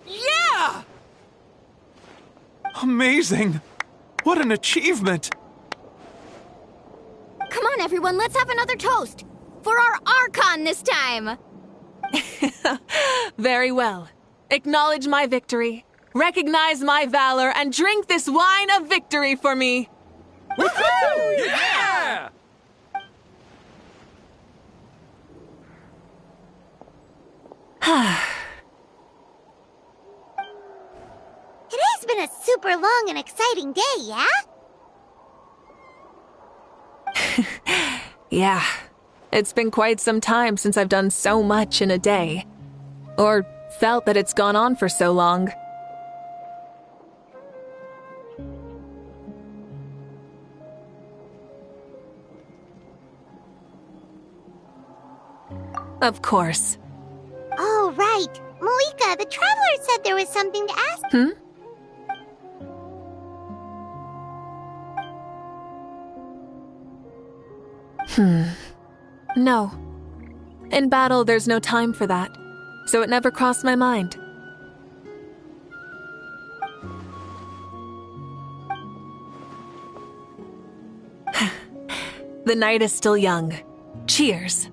Yeah! Amazing! What an achievement! Come on, everyone, let's have another toast. For our Archon this time. Very well. Acknowledge my victory, recognize my valor, and drink this wine of victory for me. Woohoo! Yeah! Today's been a super long and exciting day, yeah? Yeah, it's been quite some time since I've done so much in a day. Or felt that it's gone on for so long. Of course. Oh, right. Mavuica, the Traveler said there was something to ask. No. In battle, there's no time for that, so it never crossed my mind. The night is still young. Cheers.